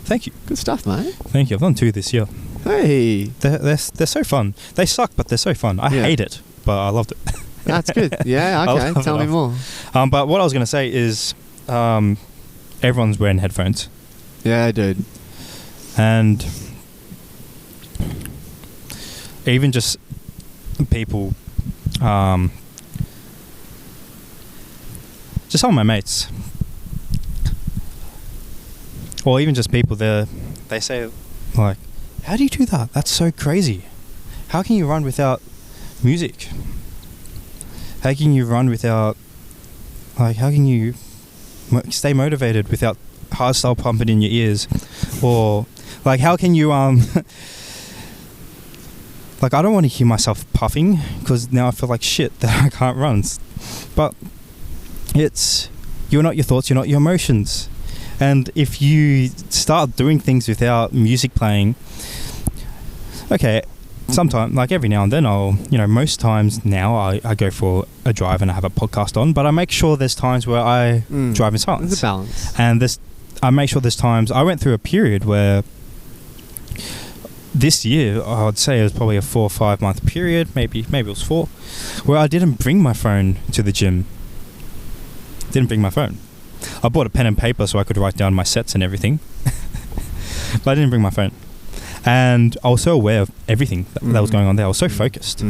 Thank you. Good stuff, mate. Thank you. I've done 2 this year. Hey. They're so fun. They suck, but they're so fun. I hate it, but I loved it. That's good. Yeah, okay. Tell me more. But what I was going to say is everyone's wearing headphones. Yeah, dude. And even just people, just some of my mates, or even just people there, they say, like, how do you do that? That's so crazy. How can you run without music? How can you run without, like, how can you stay motivated without hardstyle pumping in your ears? Or, like, how can you, like, I don't want to hear myself puffing because now I feel like shit that I can't run. But you're not your thoughts, you're not your emotions. And if you start doing things without music playing, okay, sometimes, like every now and then most times now I go for a drive and I have a podcast on, but I make sure there's times where I drive in silence. There's a balance. And I make sure there's times, I went through a period where this year, I would say it was probably a 4 or 5 month period, maybe it was 4, where I didn't bring my phone to the gym. Didn't bring my phone. I bought a pen and paper so I could write down my sets and everything. But I didn't bring my phone. And I was so aware of everything that was going on there. I was so focused.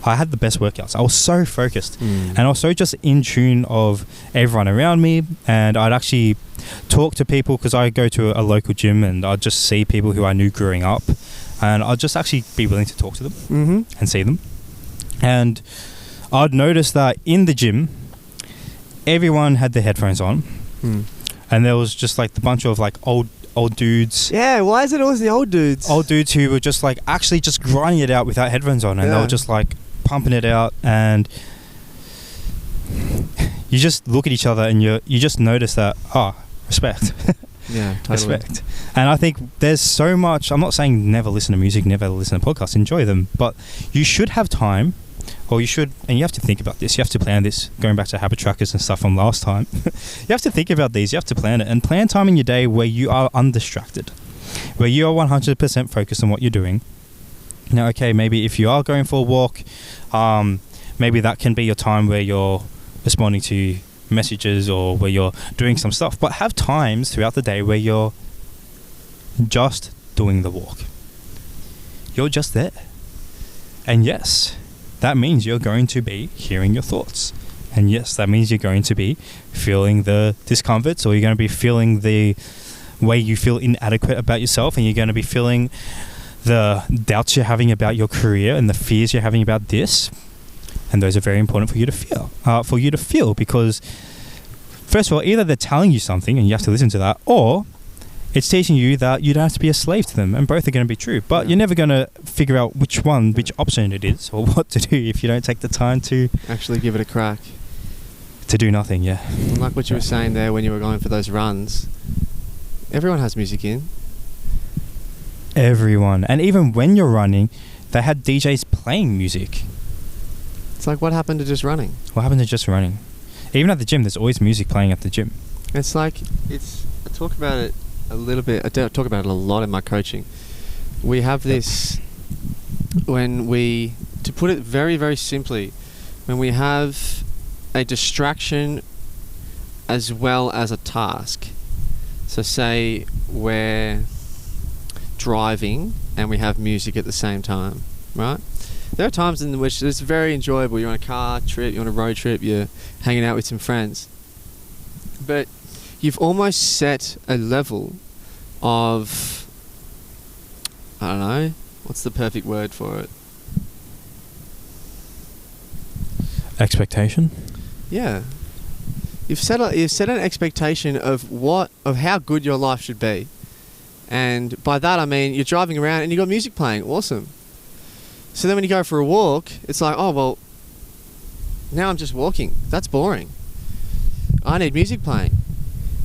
I had the best workouts. I was so focused. And I was so just in tune of everyone around me. And I'd actually talk to people because I go to a local gym and I'd just see people who I knew growing up. And I'd just actually be willing to talk to them and see them. And I'd notice that in the gym, everyone had their headphones on. And there was just like the bunch of like old dudes. Yeah, why is it always the old dudes? Old dudes who were just like actually just grinding it out without headphones on, and they were just like pumping it out, and you just look at each other and you just notice that, respect. Yeah, totally. Respect. And I think there's so much, I'm not saying never listen to music, never listen to podcasts, enjoy them, but you should have time, or you should, and you have to think about this, you have to plan this, going back to habit trackers and stuff from last time. You have to think about these, you have to plan it, and plan time in your day where you are undistracted, where you are 100% focused on what you're doing. Now, okay, maybe if you are going for a walk, maybe that can be your time where you're responding to messages or where you're doing some stuff, but have times throughout the day where you're just doing the walk. You're just there. And yes, that means you're going to be hearing your thoughts. And yes, that means you're going to be feeling the discomforts, or you're going to be feeling the way you feel inadequate about yourself, and you're going to be feeling the doubts you're having about your career and the fears you're having about this. And those are very important for you to feel, because first of all, either they're telling you something and you have to listen to that, or it's teaching you that you don't have to be a slave to them, and both are going to be true. But you're never going to figure out which option it is, or what to do if you don't take the time to actually give it a crack. To do nothing, yeah. Like what you were saying there when you were going for those runs, everyone has music in. Everyone. And even when you're running, they had DJs playing music. It's like, what happened to just running? What happened to just running? Even at the gym, there's always music playing at the gym. It's like, I talk about it a little bit. I don't talk about it a lot in my coaching. We have this, to put it very, very simply, when we have a distraction as well as a task. So say we're driving and we have music at the same time, right? There are times in which it's very enjoyable. You're on a car trip, you're on a road trip, you're hanging out with some friends. But you've almost set a level of, I don't know, what's the perfect word for it? Expectation? Yeah. You've set an expectation of how good your life should be. And by that I mean you're driving around and you've got music playing. Awesome. So then when you go for a walk, it's like, oh, well, now I'm just walking. That's boring. I need music playing.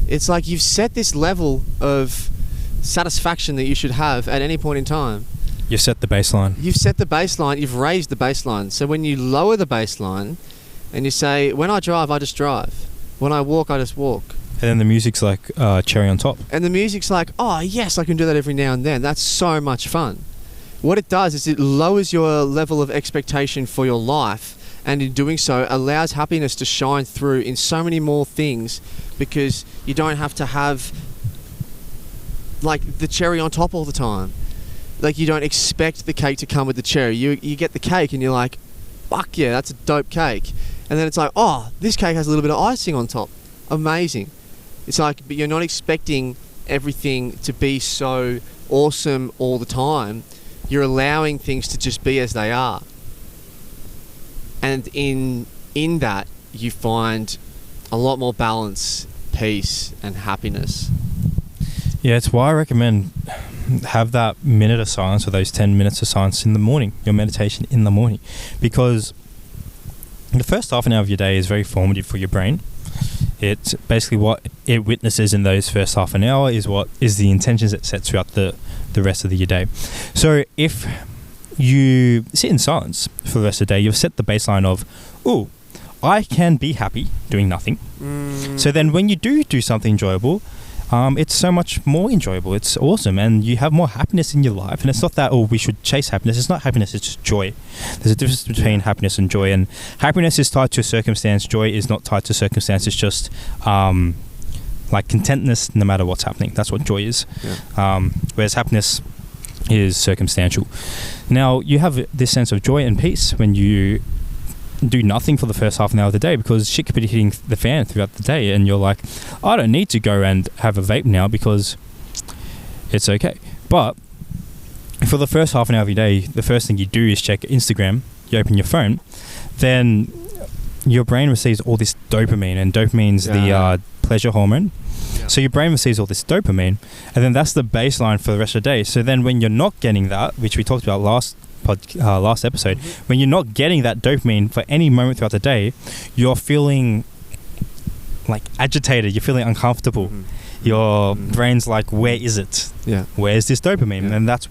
It's like you've set this level of satisfaction that you should have at any point in time. You set the baseline. You've set the baseline. You've raised the baseline. So when you lower the baseline and you say, when I drive, I just drive. When I walk, I just walk. And then the music's like cherry on top. And the music's like, oh, yes, I can do that every now and then. That's so much fun. What it does is it lowers your level of expectation for your life, and in doing so allows happiness to shine through in so many more things, because you don't have to have like the cherry on top all the time. Like, you don't expect the cake to come with the cherry. You get the cake and you're like, fuck yeah, that's a dope cake. And then it's like, oh, this cake has a little bit of icing on top. Amazing. It's like, but you're not expecting everything to be so awesome all the time. You're allowing things to just be as they are. And in that, you find a lot more balance, peace, and happiness. Yeah, it's why I recommend have that minute of silence, or those 10 minutes of silence in the morning, your meditation in the morning. Because the first half an hour of your day is very formative for your brain. It's basically what it witnesses in those first half an hour is what is the intentions it sets throughout the rest of your day. So if you sit in silence for the rest of the day, you've set the baseline of, oh, I can be happy doing nothing. So then when you do something enjoyable, it's so much more enjoyable. It's awesome, and you have more happiness in your life. And it's not that, oh, we should chase happiness. It's not happiness, it's just joy. There's a difference between happiness and joy, and happiness is tied to a circumstance. Joy is not tied to circumstance. It's just like contentness no matter what's happening. That's what joy is. Whereas happiness is circumstantial. Now, you have this sense of joy and peace when you do nothing for the first half an hour of the day, because shit could be hitting the fan throughout the day, and you're like, I don't need to go and have a vape now because it's okay. But for the first half an hour of your day, the first thing you do is check Instagram. You open your phone, then your brain receives all this dopamine, and dopamine's the pleasure hormone. So your brain receives all this dopamine, and then that's the baseline for the rest of the day. So then when you're not getting that, which we talked about last episode, when you're not getting that dopamine for any moment throughout the day, you're feeling like agitated, you're feeling uncomfortable. Your brain's like, where is it? Where's this dopamine? And that's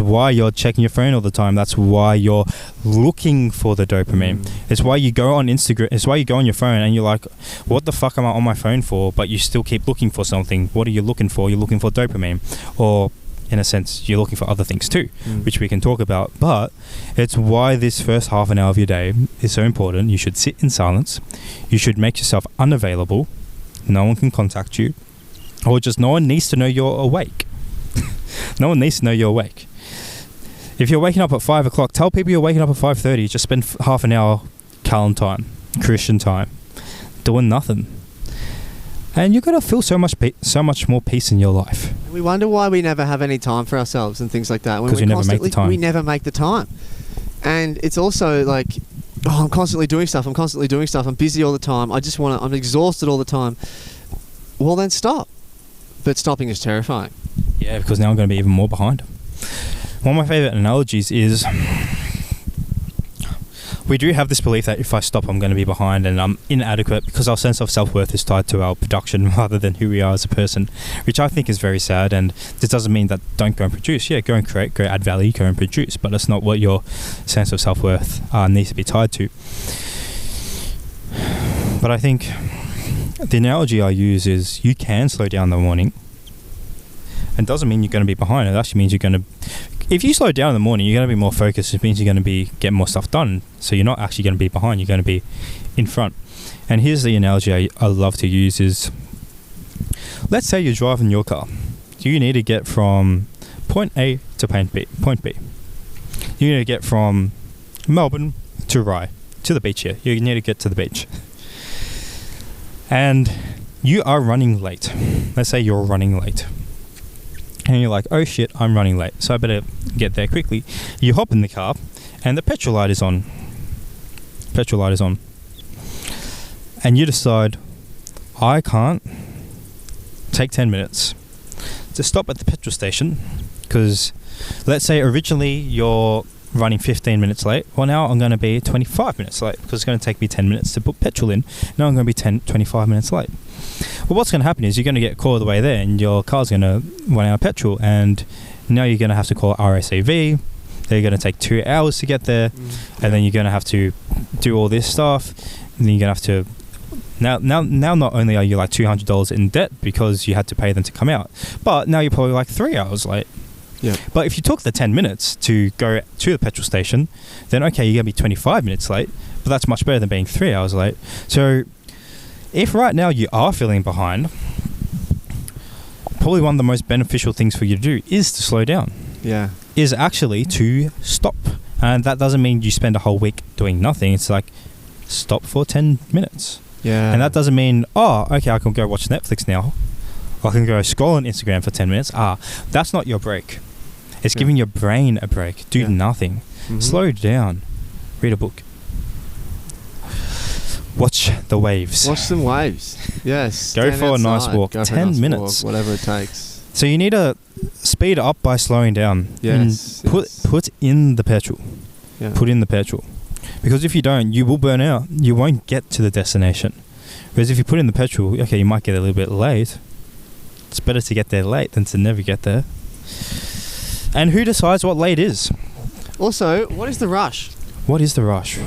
why you're checking your phone all the time. That's why you're looking for the dopamine. It's why you go on Instagram. It's why you go on your phone and you're like, what the fuck am I on my phone for? But you still keep looking for something. What are you looking for? You're looking for dopamine, or in a sense, you're looking for other things too, which we can talk about. But it's why this first half an hour of your day is so important. You should sit in silence. You should make yourself unavailable. No one can contact you, or just no one needs to know you're awake. No one needs to know you're awake. If you're waking up at 5 o'clock, tell people you're waking up at 5:30. Just spend half an hour Calum time, Cristian time, doing nothing. And you're going to feel so much more peace in your life. We wonder why we never have any time for ourselves and things like that. Because we never make the time. We never make the time. And it's also like, oh, I'm constantly doing stuff. I'm busy all the time. I'm exhausted all the time. Well, then stop. But stopping is terrifying. Yeah, because now I'm going to be even more behind. One of my favourite analogies is we do have this belief that if I stop, I'm going to be behind and I'm inadequate, because our sense of self-worth is tied to our production rather than who we are as a person, which I think is very sad. And this doesn't mean that don't go and produce. Yeah, go and create, go add value, go and produce, but that's not what your sense of self-worth needs to be tied to. But I think the analogy I use is you can slow down in the morning. It doesn't mean you're going to be behind. It actually means you're going to... If you slow down in the morning, you're going to be more focused. It means you're going to get more stuff done. So you're not actually going to be behind. You're going to be in front. And here's the analogy I love to use is, let's say you're driving your car. You need to get from point A to point B. You need to get from Melbourne to Rye, to the beach here. You need to get to the beach. And you are running late. Let's say you're running late. And you're like, oh shit, I'm running late, so I better get there quickly. You hop in the car, and the petrol light is on. And you decide, I can't take 10 minutes to stop at the petrol station, because let's say originally you're running 15 minutes late. Well, now I'm going to be 25 minutes late, because it's going to take me 10 minutes to put petrol in. Now I'm going to be 25 minutes late. Well, what's going to happen is you're going to get caught all the way there, and your car's going to run out of petrol, and now you're going to have to call RACV. They're going to take 2 hours to get there, and then you're going to have to do all this stuff, and then you're going to have to... Now, not only are you like $200 in debt because you had to pay them to come out, but now you're probably like 3 hours late. Yeah. But if you took the 10 minutes to go to the petrol station, then okay, you're going to be 25 minutes late, but that's much better than being 3 hours late. So if right now you are feeling behind, probably one of the most beneficial things for you to do is to slow down. Yeah. Is actually to stop. And that doesn't mean you spend a whole week doing nothing. It's like, stop for 10 minutes. Yeah. And that doesn't mean, oh, okay, I can go watch Netflix now. I can go scroll on Instagram for 10 minutes. That's not your break. It's giving your brain a break. Do nothing. Mm-hmm. Slow down. Read a book. Watch the waves. Watch some waves. Yes. Go for a nice walk. 10 minutes. Whatever it takes. So you need to speed up by slowing down. Yes. Put in the petrol. Yeah. Put in the petrol. Because if you don't, you will burn out. You won't get to the destination. Whereas if you put in the petrol, okay, you might get a little bit late. It's better to get there late than to never get there. And who decides what late is? Also, what is the rush? What is the rush?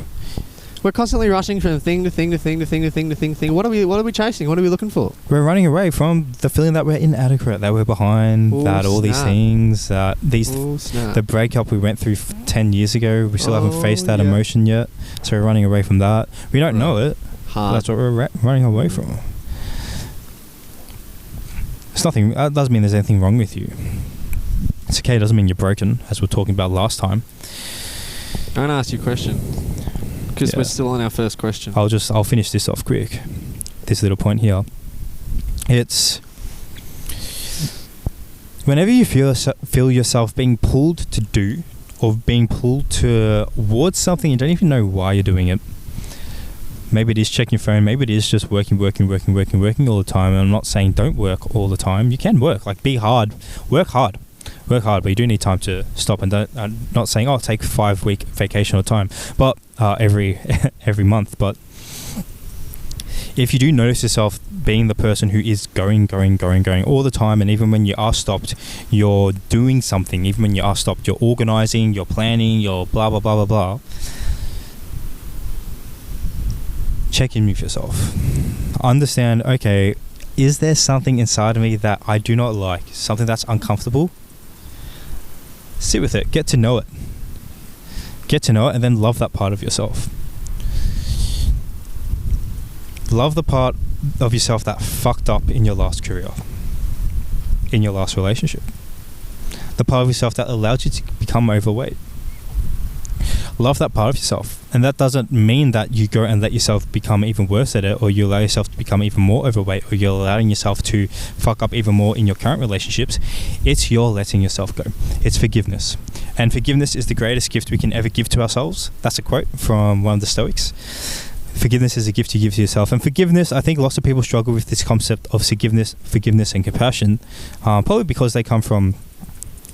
We're constantly rushing from thing to thing to thing to thing to thing to thing. What are we chasing? What are we looking for? We're running away from the feeling that we're inadequate, that we're behind, all these things, the breakup we went through 10 years ago, we still haven't faced that emotion yet. So we're running away from that. We don't know it. That's what we're running away from. It's nothing. That doesn't mean there's anything wrong with you. It's okay. It doesn't mean you're broken, as we were talking about last time. I'm going to ask you a question, because we're still on our first question. I'll finish this off quick. This little point here. It's whenever you feel yourself being pulled to do, or being pulled towards something, you don't even know why you're doing it. Maybe it is checking your phone. Maybe it is just working all the time. And I'm not saying don't work all the time. You can work. Like, be hard. Work hard. But you do need time to stop. And I'm not saying, take 5-week vacation all the time. But every month. But if you do notice yourself being the person who is going all the time, and even when you are stopped, you're doing something. Even when you are stopped, you're organizing, you're planning, you're blah, blah, blah, blah, blah. Check in with yourself. Understand, okay, is there something inside of me that I do not like? Something that's uncomfortable? Sit with it. Get to know it. And then love that part of yourself. Love the part of yourself that fucked up in your last career. In your last relationship. The part of yourself that allowed you to become overweight. Love that part of yourself. And that doesn't mean that you go and let yourself become even worse at it, or you allow yourself to become even more overweight, or you're allowing yourself to fuck up even more in your current relationships. It's your letting yourself go. It's forgiveness. And forgiveness is the greatest gift we can ever give to ourselves. That's a quote from one of the Stoics. Forgiveness is a gift you give to yourself. And forgiveness, I think lots of people struggle with this concept of forgiveness and compassion, probably because they come from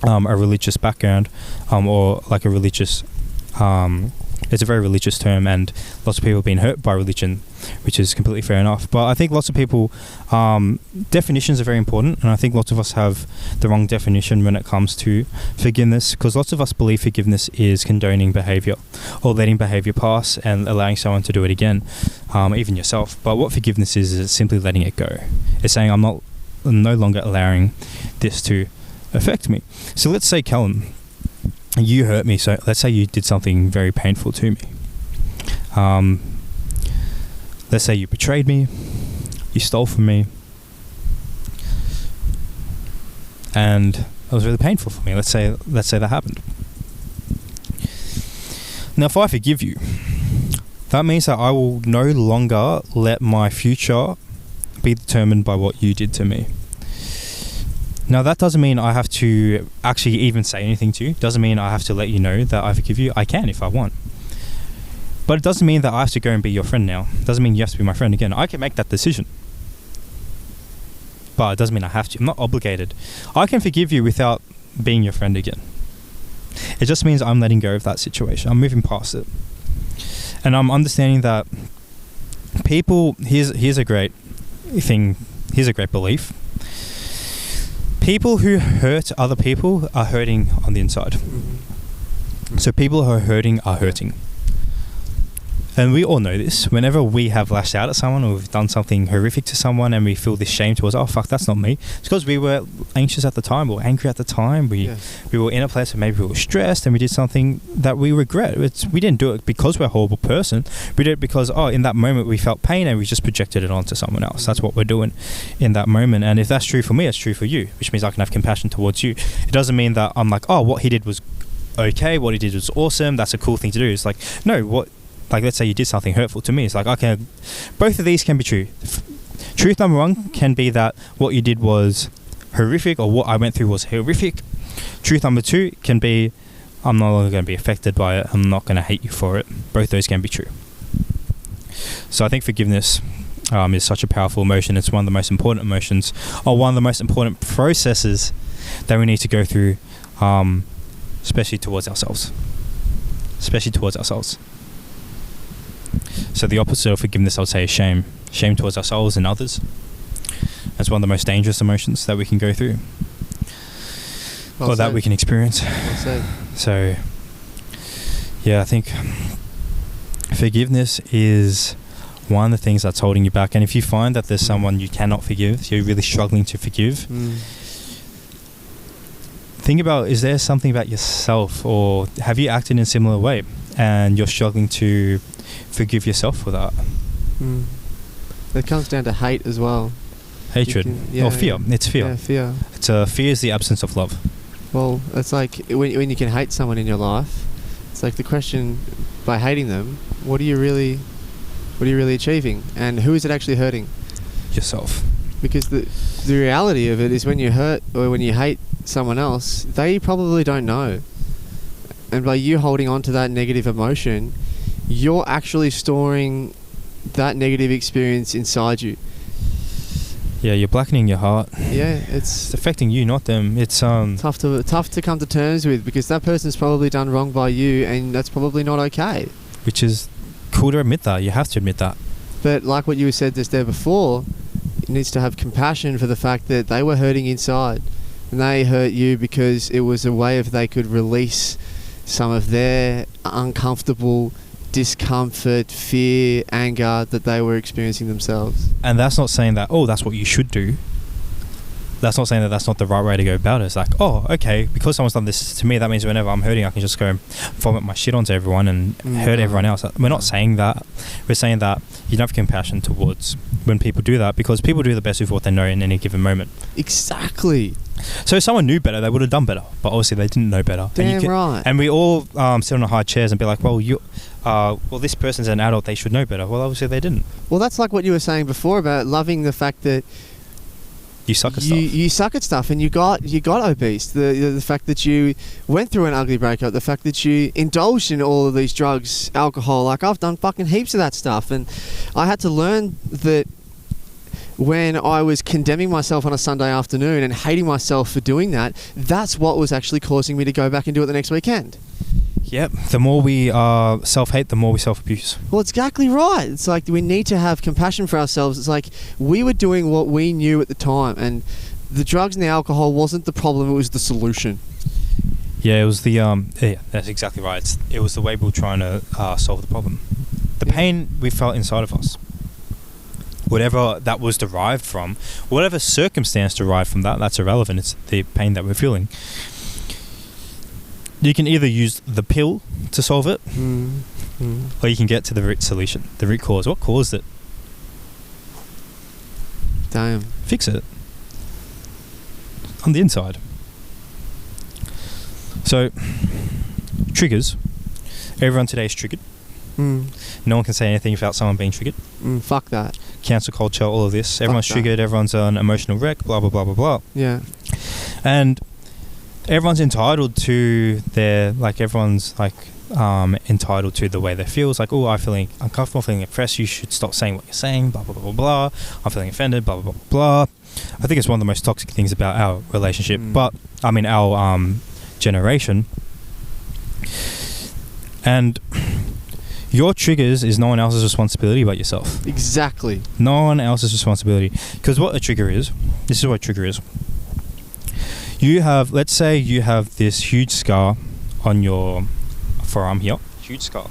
a religious background, or like a religious, it's a very religious term, and lots of people have been hurt by religion, which is completely fair enough. But I think lots of people, definitions are very important, and I think lots of us have the wrong definition when it comes to forgiveness, because lots of us believe forgiveness is condoning behavior or letting behavior pass and allowing someone to do it again, even yourself. But what forgiveness is simply letting it go. It's saying I'm no longer allowing this to affect me. So let's say, Calum, you hurt me. So let's say you did something very painful to me. Let's say you betrayed me, you stole from me, and it was really painful for me. Let's say that happened. Now, if I forgive you, that means that I will no longer let my future be determined by what you did to me. Now, that doesn't mean I have to actually even say anything to you. Doesn't mean I have to let you know that I forgive you. I can if I want. But it doesn't mean that I have to go and be your friend now. It doesn't mean you have to be my friend again. I can make that decision. But it doesn't mean I have to. I'm not obligated. I can forgive you without being your friend again. It just means I'm letting go of that situation. I'm moving past it. And I'm understanding that people, here's a great thing, here's a great belief. People who hurt other people are hurting on the inside. So people who are hurting are hurting. And we all know this. Whenever we have lashed out at someone or we've done something horrific to someone and we feel this shame towards, oh fuck, that's not me. It's because we were anxious at the time or angry at the time. We were in a place where maybe we were stressed and we did something that we regret. We didn't do it because we're a horrible person. We did it because, in that moment we felt pain and we just projected it onto someone else. That's what we're doing in that moment. And if that's true for me, it's true for you, which means I can have compassion towards you. It doesn't mean that I'm like, what he did was okay, what he did was awesome, that's a cool thing to do. It's like, no, let's say you did something hurtful to me. It's like, okay, both of these can be true. Truth number one can be that what you did was horrific, or what I went through was horrific. Truth number two can be, I'm no longer going to be affected by it. I'm not going to hate you for it. Both those can be true. So I think forgiveness is such a powerful emotion. It's one of the most important emotions, or one of the most important processes that we need to go through, especially towards ourselves. So the opposite of forgiveness, I would say, is shame. Shame towards ourselves and others. That's one of the most dangerous emotions that we can go through. That we can experience. So, yeah, I think forgiveness is one of the things that's holding you back. And if you find that there's someone you cannot forgive, you're really struggling to forgive, think about, is there something about yourself, or have you acted in a similar way and you're struggling to forgive yourself for that? It comes down to hate as well. Hatred. Or fear. It's fear. Yeah, fear. Fear is the absence of love. Well, it's like when you can hate someone in your life, it's like the question, by hating them, what are you really achieving? And who is it actually hurting? Yourself. Because the reality of it is, when you hurt or when you hate someone else, they probably don't know. And by you holding on to that negative emotion, you're actually storing that negative experience inside you. Yeah, you're blackening your heart. Yeah, it's affecting you, not them. It's tough to come to terms with, because that person's probably done wrong by you, and that's probably not okay. Which is cool to admit that. You have to admit that. But like what you said just there before, it needs to have compassion for the fact that they were hurting inside, and they hurt you because it was a way of they could release some of their uncomfortable discomfort, fear, anger that they were experiencing themselves. And that's not saying that, that's what you should do. That's not saying that that's not the right way to go about it. It's like, okay, because someone's done this to me, that means whenever I'm hurting, I can just go and vomit my shit onto everyone and hurt everyone else. We're not saying that. We're saying that you don't have compassion towards when people do that, because people do the best with what they know in any given moment. Exactly. So if someone knew better, they would have done better. But obviously they didn't know better. Damn right. And we all sit on high chairs and be like, this person's an adult, they should know better. Well, obviously they didn't. Well, that's like what you were saying before about loving the fact that You suck at stuff. You suck at stuff, and you got obese. The fact that you went through an ugly breakup, the fact that you indulged in all of these drugs, alcohol. Like, I've done fucking heaps of that stuff, and I had to learn that when I was condemning myself on a Sunday afternoon and hating myself for doing that, that's what was actually causing me to go back and do it the next weekend. Yep. The more we self-hate, the more we self-abuse. Well, it's exactly right. It's like we need to have compassion for ourselves. It's like we were doing what we knew at the time, and the drugs and the alcohol wasn't the problem, it was the solution. Yeah, it was the yeah, that's exactly right. It was the way we were trying to solve the problem. The pain we felt inside of us. Whatever that was derived from, whatever circumstance derived from that, that's irrelevant. It's the pain that we're feeling. You can either use the pill to solve it, or you can get to the root solution, the root cause. What caused it? Damn. Fix it. On the inside. So, triggers. Everyone today is triggered. No one can say anything without someone being triggered. Fuck that. Cancel culture, all of this. Everyone's triggered, everyone's an emotional wreck, blah, blah, blah, blah, blah. Yeah. And everyone's entitled to their, like, everyone's, like, entitled to the way they feel. It's like, oh, I'm feeling uncomfortable, feeling oppressed, you should stop saying what you're saying, blah, blah, blah, blah, blah. I'm feeling offended, blah, blah, blah, blah. I think it's one of the most toxic things about our relationship, but, I mean, our generation. And your triggers is no one else's responsibility but yourself. Exactly. No one else's responsibility. Because what a trigger is, this is what a trigger is. You have, let's say you have this huge scar on your forearm here. Huge scar.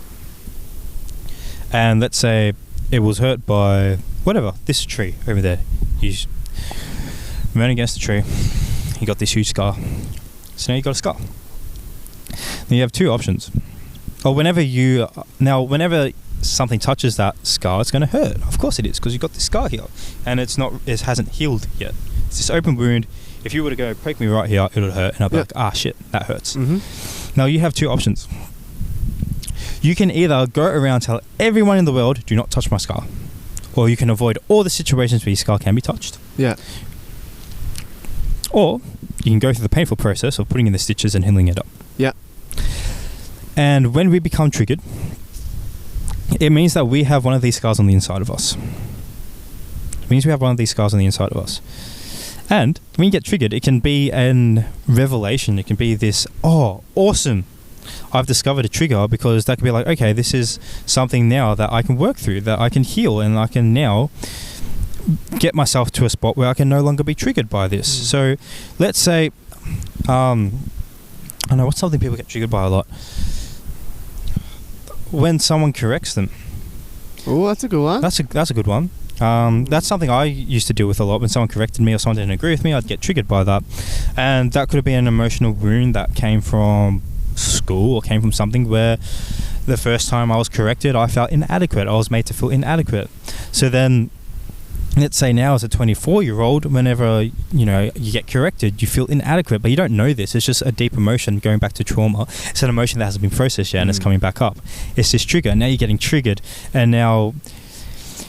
And let's say it was hurt by, whatever, this tree over there. You ran against the tree. You got this huge scar. So now you got a scar. Now you have two options. Or whenever something touches that scar, it's going to hurt. Of course it is, because you've got this scar here, and it hasn't healed yet. It's this open wound. If you were to go poke me right here, it'll hurt, and I'll be like, ah, shit, that hurts. Now you have two options. You can either go around and tell everyone in the world, do not touch my scar, or you can avoid all the situations where your scar can be touched. Yeah. Or you can go through the painful process of putting in the stitches and healing it up. Yeah. And when we become triggered, it means that we have one of these scars on the inside of us. It means we have one of these scars on the inside of us. And when you get triggered, it can be an revelation. It can be this, oh, awesome, I've discovered a trigger, because that could be like, okay, this is something now that I can work through, that I can heal, and I can now get myself to a spot where I can no longer be triggered by this. So let's say, I know what's something people get triggered by a lot? When someone corrects them. Oh, that's a good one. That's a good one. That's something I used to deal with a lot. When someone corrected me or someone didn't agree with me, I'd get triggered by that. And that could have been an emotional wound that came from school or came from something where the first time I was corrected, I felt inadequate. I was made to feel inadequate. So then, let's say now as a 24-year-old, whenever you get corrected, you feel inadequate, but you don't know this. It's just a deep emotion going back to trauma. It's an emotion that hasn't been processed yet, and it's coming back up. It's this trigger. Now you're getting triggered, and now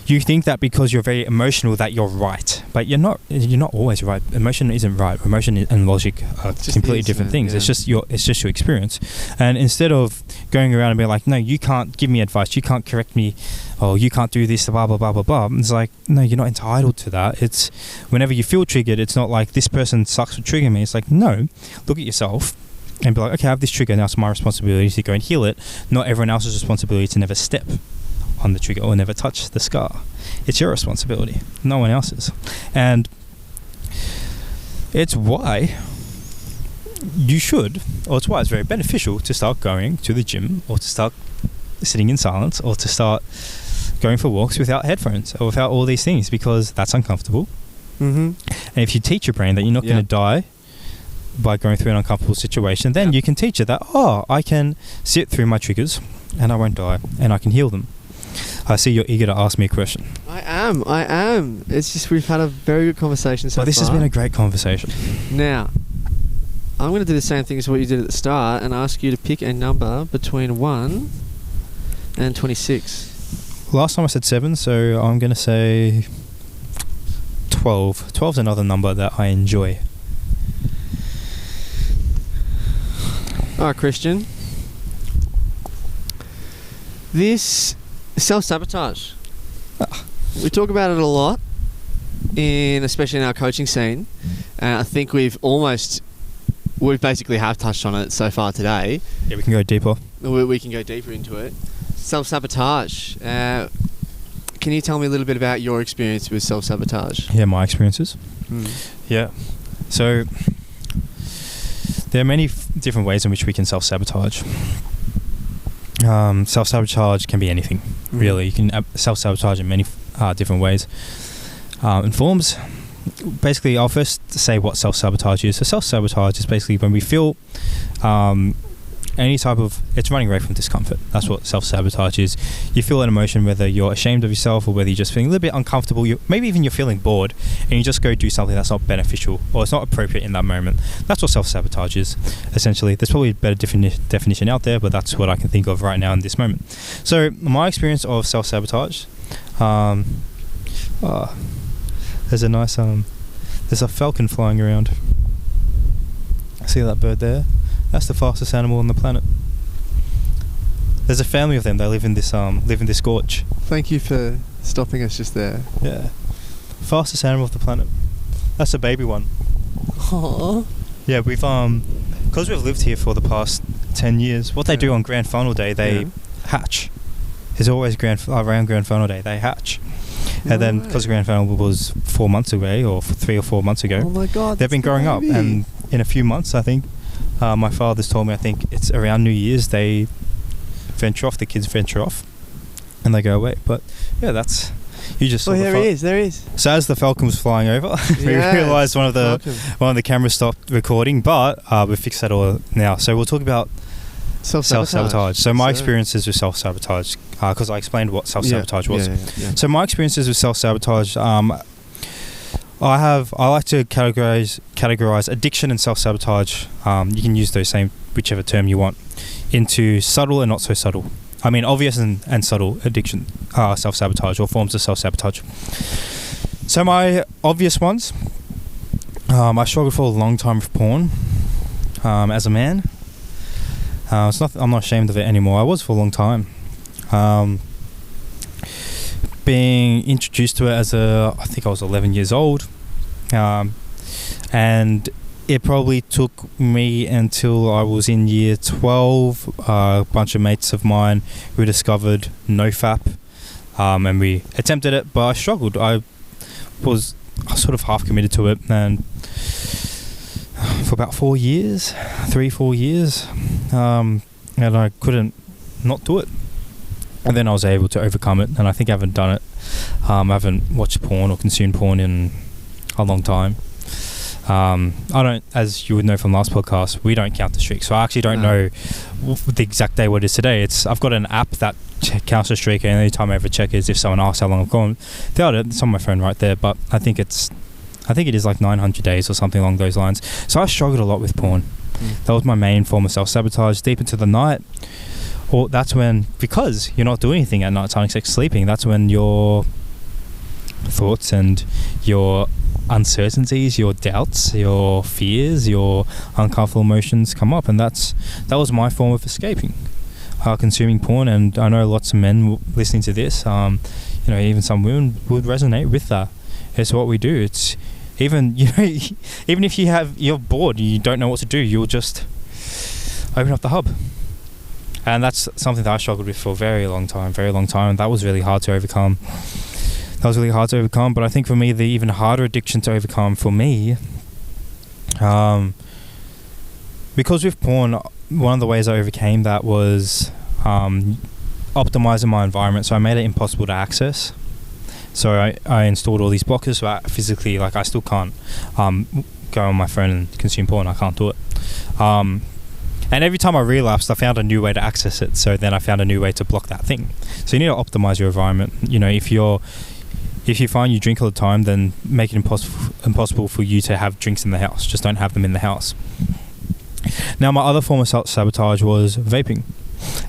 you think that because you're very emotional that you're right, but you're not. You're not always right. Emotion isn't right. Emotion and logic are completely different things. Yeah. It's just your experience. And instead of going around and being like, no, you can't give me advice, you can't correct me, or you can't do this, blah blah blah blah blah. It's like, no, you're not entitled to that. It's whenever you feel triggered, it's not like this person sucks for triggering me. It's like, no, look at yourself and be like, okay, I have this trigger, now it's my responsibility to go and heal it. Not everyone else's responsibility to never step on the trigger or never touch the scar. It's your responsibility, no one else's. And it's why you should, or it's why it's very beneficial to start going to the gym, or to start sitting in silence, or to start going for walks without headphones or without all these things, because that's uncomfortable. And if you teach your brain that you're not going to die by going through an uncomfortable situation, then you can teach it that, oh, I can sit through my triggers and I won't die, and I can heal them. I see you're eager to ask me a question. I am. It's just we've had a very good conversation so far. This has been a great conversation. Now, I'm going to do the same thing as what you did at the start and ask you to pick a number between 1 and 26. Last time I said 7, so I'm going to say 12. 12 is another number that I enjoy. All right, Cristian. This self-sabotage. We talk about it a lot, especially in our coaching scene. And I think we basically have touched on it so far today. Yeah, we can go deeper. We can go deeper into it. Self-sabotage. Can you tell me a little bit about your experience with self-sabotage? Yeah, my experiences. Yeah. So there are many different ways in which we can self-sabotage. Self-sabotage can be anything, really. You can self-sabotage in many different ways and forms. Basically, I'll first say what self-sabotage is. So self-sabotage is basically when we feel any type of... It's running away from discomfort. That's what self-sabotage is. You feel an emotion, whether you're ashamed of yourself or whether you're just feeling a little bit uncomfortable. Maybe even you're feeling bored and you just go do something that's not beneficial or it's not appropriate in that moment. That's what self-sabotage is, essentially. There's probably a better definition out there, but that's what I can think of right now in this moment. So my experience of self-sabotage... there's a nice... there's a falcon flying around. See that bird there? That's the fastest animal on the planet. There's a family of them. They live in this gorge. Thank you for stopping us just there. Yeah, fastest animal of the planet. That's a baby one. Aww. Yeah, we've because we've lived here for the past 10 years. What they do on Grand Final Day, they hatch. There's always around Grand Final Day they hatch. And then because Grand Final was 4 months away, or 3 or 4 months ago, oh my God, they've been growing up, and in a few months, I think, my father's told me, I think it's around New Year's, they venture off, the kids venture off, and they go away. But yeah, that's... You just saw there he is. So as the falcon was flying over, we realised one of the cameras stopped recording, but we fixed that all now. So we'll talk about self-sabotage. So my experiences with self-sabotage, because I explained what self-sabotage was. Yeah. So my experiences with self-sabotage, I like to categorize addiction and self-sabotage. You can use those same, whichever term you want, into subtle and not so subtle. I mean, obvious and subtle addiction, self-sabotage, or forms of self-sabotage. So my obvious ones, I struggled for a long time with porn as a man. I'm not ashamed of it anymore. I was for a long time. Being introduced to it I think I was 11 years old. And it probably took me until I was in year 12. A bunch of mates of mine who discovered NoFap, and we attempted it, but I struggled. I was sort of half committed to it, and for about 4 years, 3-4 years, and I couldn't not do it. And then I was able to overcome it, and I think I haven't done it. I haven't watched porn or consumed porn in a long time. I don't, as you would know from last podcast, we don't count the streak, so I actually don't know the exact day what it is today. I've got an app that counts the streak, and any time I ever check is if someone asks how long I've gone. It's on my phone right there, but I think it is like 900 days or something along those lines. So I struggled a lot with porn. That was my main form of self-sabotage. Deep into the night, or that's when, because you're not doing anything at night time except sleeping, that's when your thoughts and your uncertainties, your doubts, your fears, your uncomfortable emotions come up, and that was my form of escaping, consuming porn. And I know lots of men listening to this, even some women would resonate with that. It's what we do. It's even if you're bored, you don't know what to do, you'll just open up the hub. And that's something that I struggled with for a very long time. And that was really hard to overcome. But I think for me, the even harder addiction to overcome for me, because with porn, one of the ways I overcame that was optimizing my environment. So I made it impossible to access. So I installed all these blockers, so I physically, I still can't go on my phone and consume porn. I can't do it. And every time I relapsed, I found a new way to access it. So then I found a new way to block that thing. So you need to optimize your environment. If you find you drink all the time, then make it impossible for you to have drinks in the house. Just don't have them in the house. Now, my other form of self-sabotage was vaping.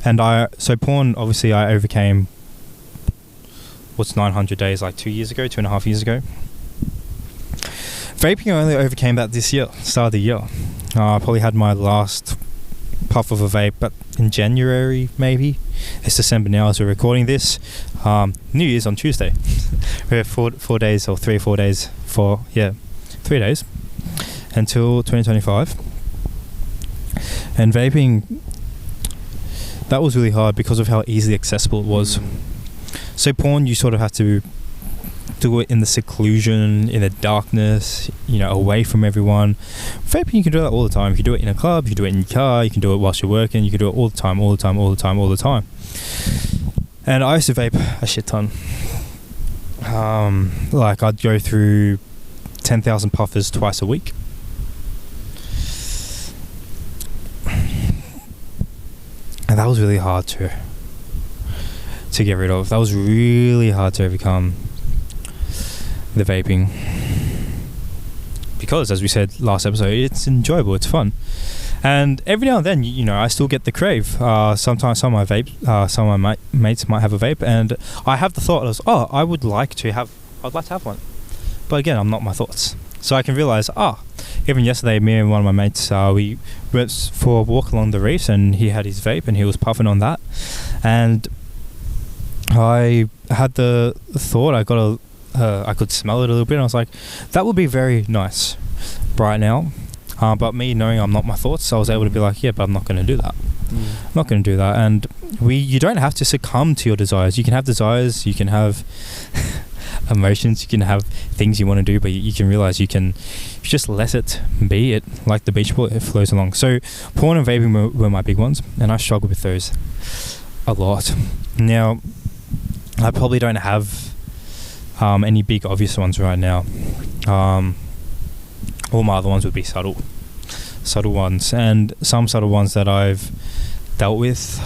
And so porn, obviously, I overcame, 900 days, 2.5 years ago. Vaping only overcame that this year, start of the year. I probably had my last puff of a vape but in January, maybe. It's December now as we're recording this. New Year's on Tuesday. We have 4 days or 3 or 4 days 3 days until 2025. And vaping, that was really hard because of how easily accessible it was. So porn, you sort of have to do it in the seclusion, in the darkness, away from everyone. Vaping, you can do that all the time. You can do it in a club, you can do it in your car, you can do it whilst you're working, you can do it all the time. And I used to vape a shit ton. I'd go through 10,000 puffers twice a week. And that was really hard to get rid of. That was really hard to overcome, the vaping, because as we said last episode, it's enjoyable, it's fun, and every now and then I still get the crave. Sometimes some of my mates might have a vape, and I have the thought I'd like to have one, but again, I'm not my thoughts, so I can realize even yesterday, me and one of my mates, we went for a walk along the reefs, and he had his vape and he was puffing on that, and I had the thought, I could smell it a little bit, and I was like, that would be very nice right now. But me knowing I'm not my thoughts, I was able to be like, yeah, but I'm not going to do that. I'm not going to do that. And you don't have to succumb to your desires. You can have desires, you can have emotions, you can have things you want to do, but you can realize you just let it be. It like the beach ball, it flows along. So porn and vaping were my big ones, and I struggled with those a lot. Now, I probably don't have any big obvious ones right now. All my other ones would be subtle ones, and some subtle ones that I've dealt with,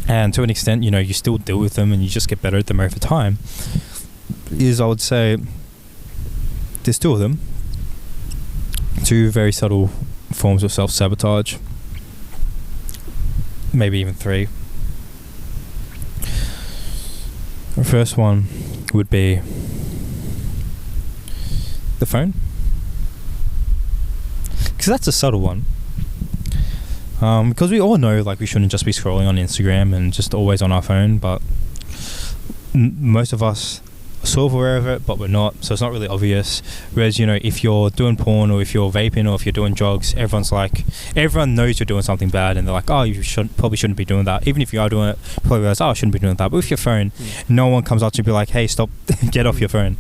and to an extent you still deal with them and you just get better at them over time, is I would say there's 2 of them, 2 very subtle forms of self-sabotage, maybe even 3. The first one would be the phone, because that's a subtle one. Because we all know we shouldn't just be scrolling on Instagram and just always on our phone, but most of us are sort of aware of it, but we're not, so it's not really obvious. Whereas if you're doing porn, or if you're vaping, or if you're doing drugs, everyone knows you're doing something bad, and they're like, you probably shouldn't be doing that. Even if you are doing it, probably realize, I shouldn't be doing that. But with your phone, no one comes up to you and be like, hey, stop, get off your phone.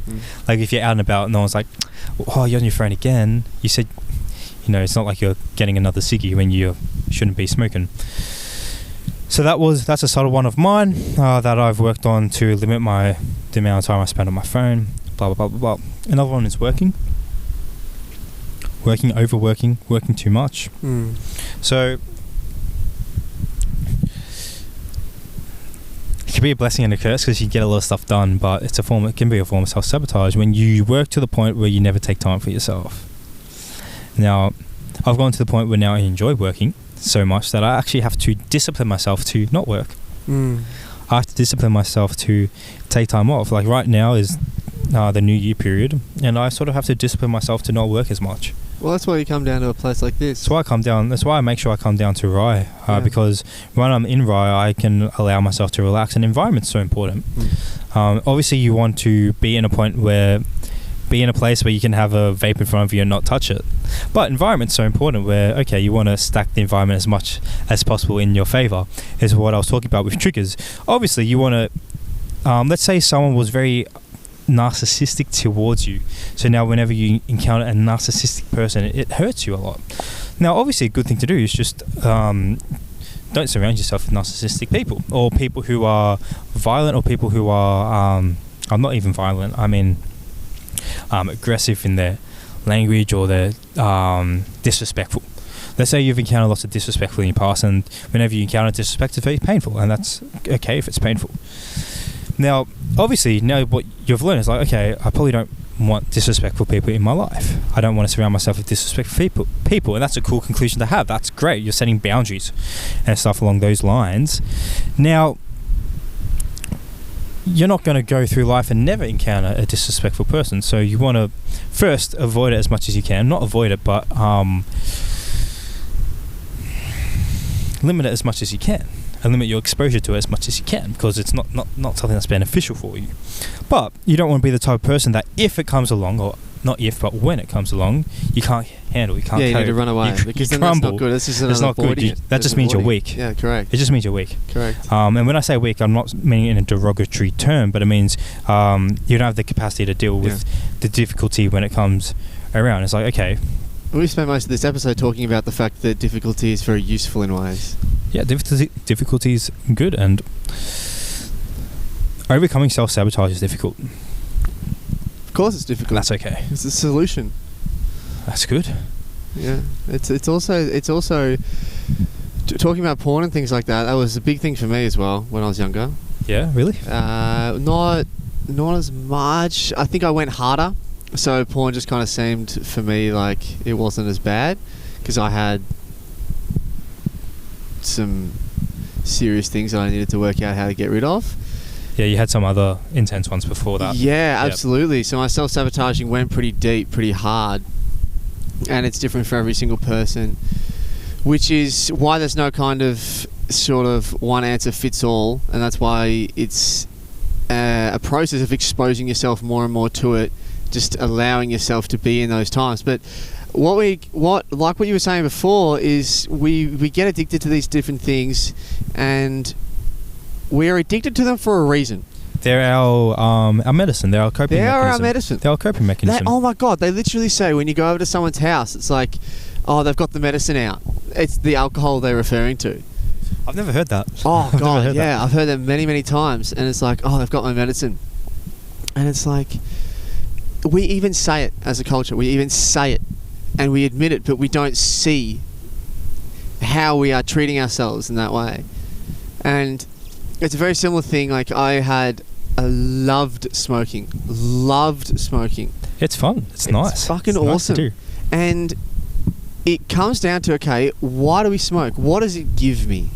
If you're out and about, no one's like, you're on your phone again. You said, it's not like you're getting another ciggy when you shouldn't be smoking. So that's a subtle one of mine that I've worked on to limit the amount of time I spend on my phone, blah, blah, blah, blah, blah. Another one is overworking, working too much. So it can be a blessing and a curse, because you get a lot of stuff done, but it can be a form of self-sabotage when you work to the point where you never take time for yourself. Now, I've gone to the point where now I enjoy working so much that I actually have to discipline myself to not work. I have to discipline myself to take time off. Right now is the New Year period, and I sort of have to discipline myself to not work as much. Well, that's why you come down to a place like this. That's why I make sure I come down to Rye, because when I'm in Rye, I can allow myself to relax, and environment's so important. Obviously, you want to be in a place where you can have a vape in front of you and not touch it. But environment's so important, where you want to stack the environment as much as possible in your favor, is what I was talking about with triggers. Obviously, you want to, let's say someone was very narcissistic towards you. So now whenever you encounter a narcissistic person, it hurts you a lot. Now, obviously, a good thing to do is just don't surround yourself with narcissistic people, or people who are violent, or people who are, not even violent, I mean, aggressive in their language, or they're disrespectful. Let's say you've encountered lots of disrespect in your past, and whenever you encounter disrespect, it's very painful, and that's okay if it's painful. Now, obviously, now what you've learned is I probably don't want disrespectful people in my life. I don't want to surround myself with disrespectful people, and that's a cool conclusion to have. That's great. You're setting boundaries and stuff along those lines. Now, you're not going to go through life and never encounter a disrespectful person. So you want to first avoid it as much as you can. Not avoid it, but limit it as much as you can. And limit your exposure to it as much as you can, because it's not something that's beneficial for you. But you don't want to be the type of person that if it comes along, or not if, but when it comes along, you can't handle, you can't you cope. need to run away, because then crumble. that's not good. That's just another avoiding it. That just means you're weak. Yeah, correct. It just means you're weak. Correct. And when I say weak, I'm not meaning in a derogatory term, but it means you don't have the capacity to deal with the difficulty when it comes around. It's like, okay. We spent most of this episode talking about the fact that difficulty is very useful in ways. Yeah, difficulty is good, and overcoming self-sabotage is difficult. Of course it's difficult. That's okay. It's a solution. That's good. Yeah. It's also talking about porn and things like that. That was a big thing for me as well when I was younger. Yeah, really? Not as much. I think I went harder. So porn just kind of seemed for me like it wasn't as bad, because I had some serious things that I needed to work out how to get rid of. Yeah, you had some other intense ones before that. Yeah, absolutely. Yep. So my self-sabotaging went pretty deep, pretty hard, and it's different for every single person, which is why there's no kind of sort of one answer fits all, and that's why it's a process of exposing yourself more and more to it, just allowing yourself to be in those times. But like what you were saying before is we get addicted to these different things, and we're addicted to them for a reason. They're our medicine. They're our coping mechanism. They are our medicine. They're our coping mechanism. Oh my God, they literally say when you go over to someone's house, it's like, oh, they've got the medicine out. It's the alcohol they're referring to. I've never heard that. Oh God, yeah, I've heard that many, many times, and it's like, oh, they've got my medicine. And it's like, we even say it as a culture. We even say it, and we admit it, but we don't see how we are treating ourselves in that way. And it's a very similar thing. Like I loved smoking. It's fun. It's nice. It's fucking awesome. Nice to do. And it comes down to, okay, why do we smoke? What does it give me?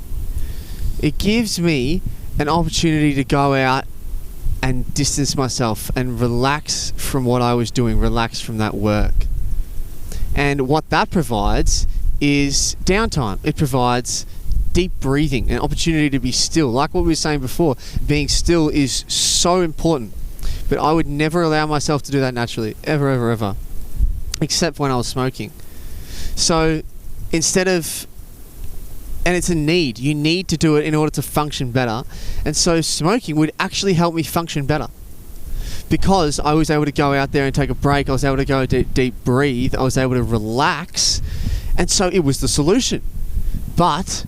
It gives me an opportunity to go out and distance myself and relax from what I was doing, relax from that work. And what that provides is downtime. It provides deep breathing, an opportunity to be still. Like what we were saying before, being still is so important. But I would never allow myself to do that naturally, ever, ever, ever. Except when I was smoking. So instead of... And it's a need. You need to do it in order to function better. And so smoking would actually help me function better. Because I was able to go out there and take a break. I was able to go deep breathe. I was able to relax. And so it was the solution. But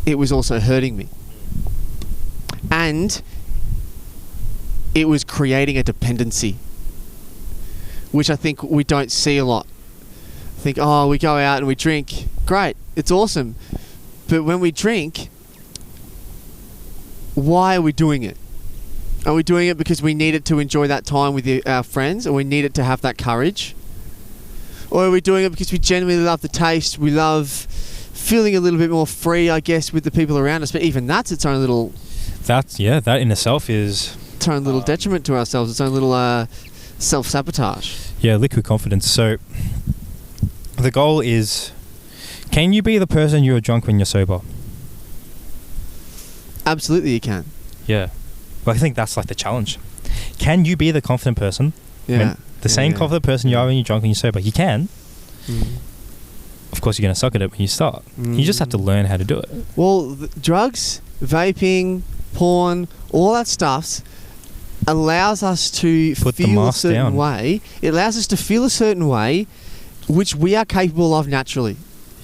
it was also hurting me. And it was creating a dependency, which I think we don't see a lot. I think, oh, we go out and we drink. Great, it's awesome. But when we drink, why are we doing it? Are we doing it because we need it to enjoy that time with our friends, or we need it to have that courage? Or are we doing it because we genuinely love the taste, we love feeling a little bit more free, I guess, with the people around us? But even that's its own little... That in itself is... its own little detriment to ourselves, its own little self-sabotage. Yeah, liquid confidence. So the goal is, can you be the person you were drunk when you're sober? Absolutely you can. Yeah. But I think that's like the challenge. Can you be the confident person? Yeah. Same confident person you are when you're drunk and you're sober. You can. Mm. Of course, you're going to suck at it when you start. You just have to learn how to do it. Well, drugs, vaping, porn, all that stuff allows us to feel a certain way. It allows us to feel a certain way, which we are capable of naturally.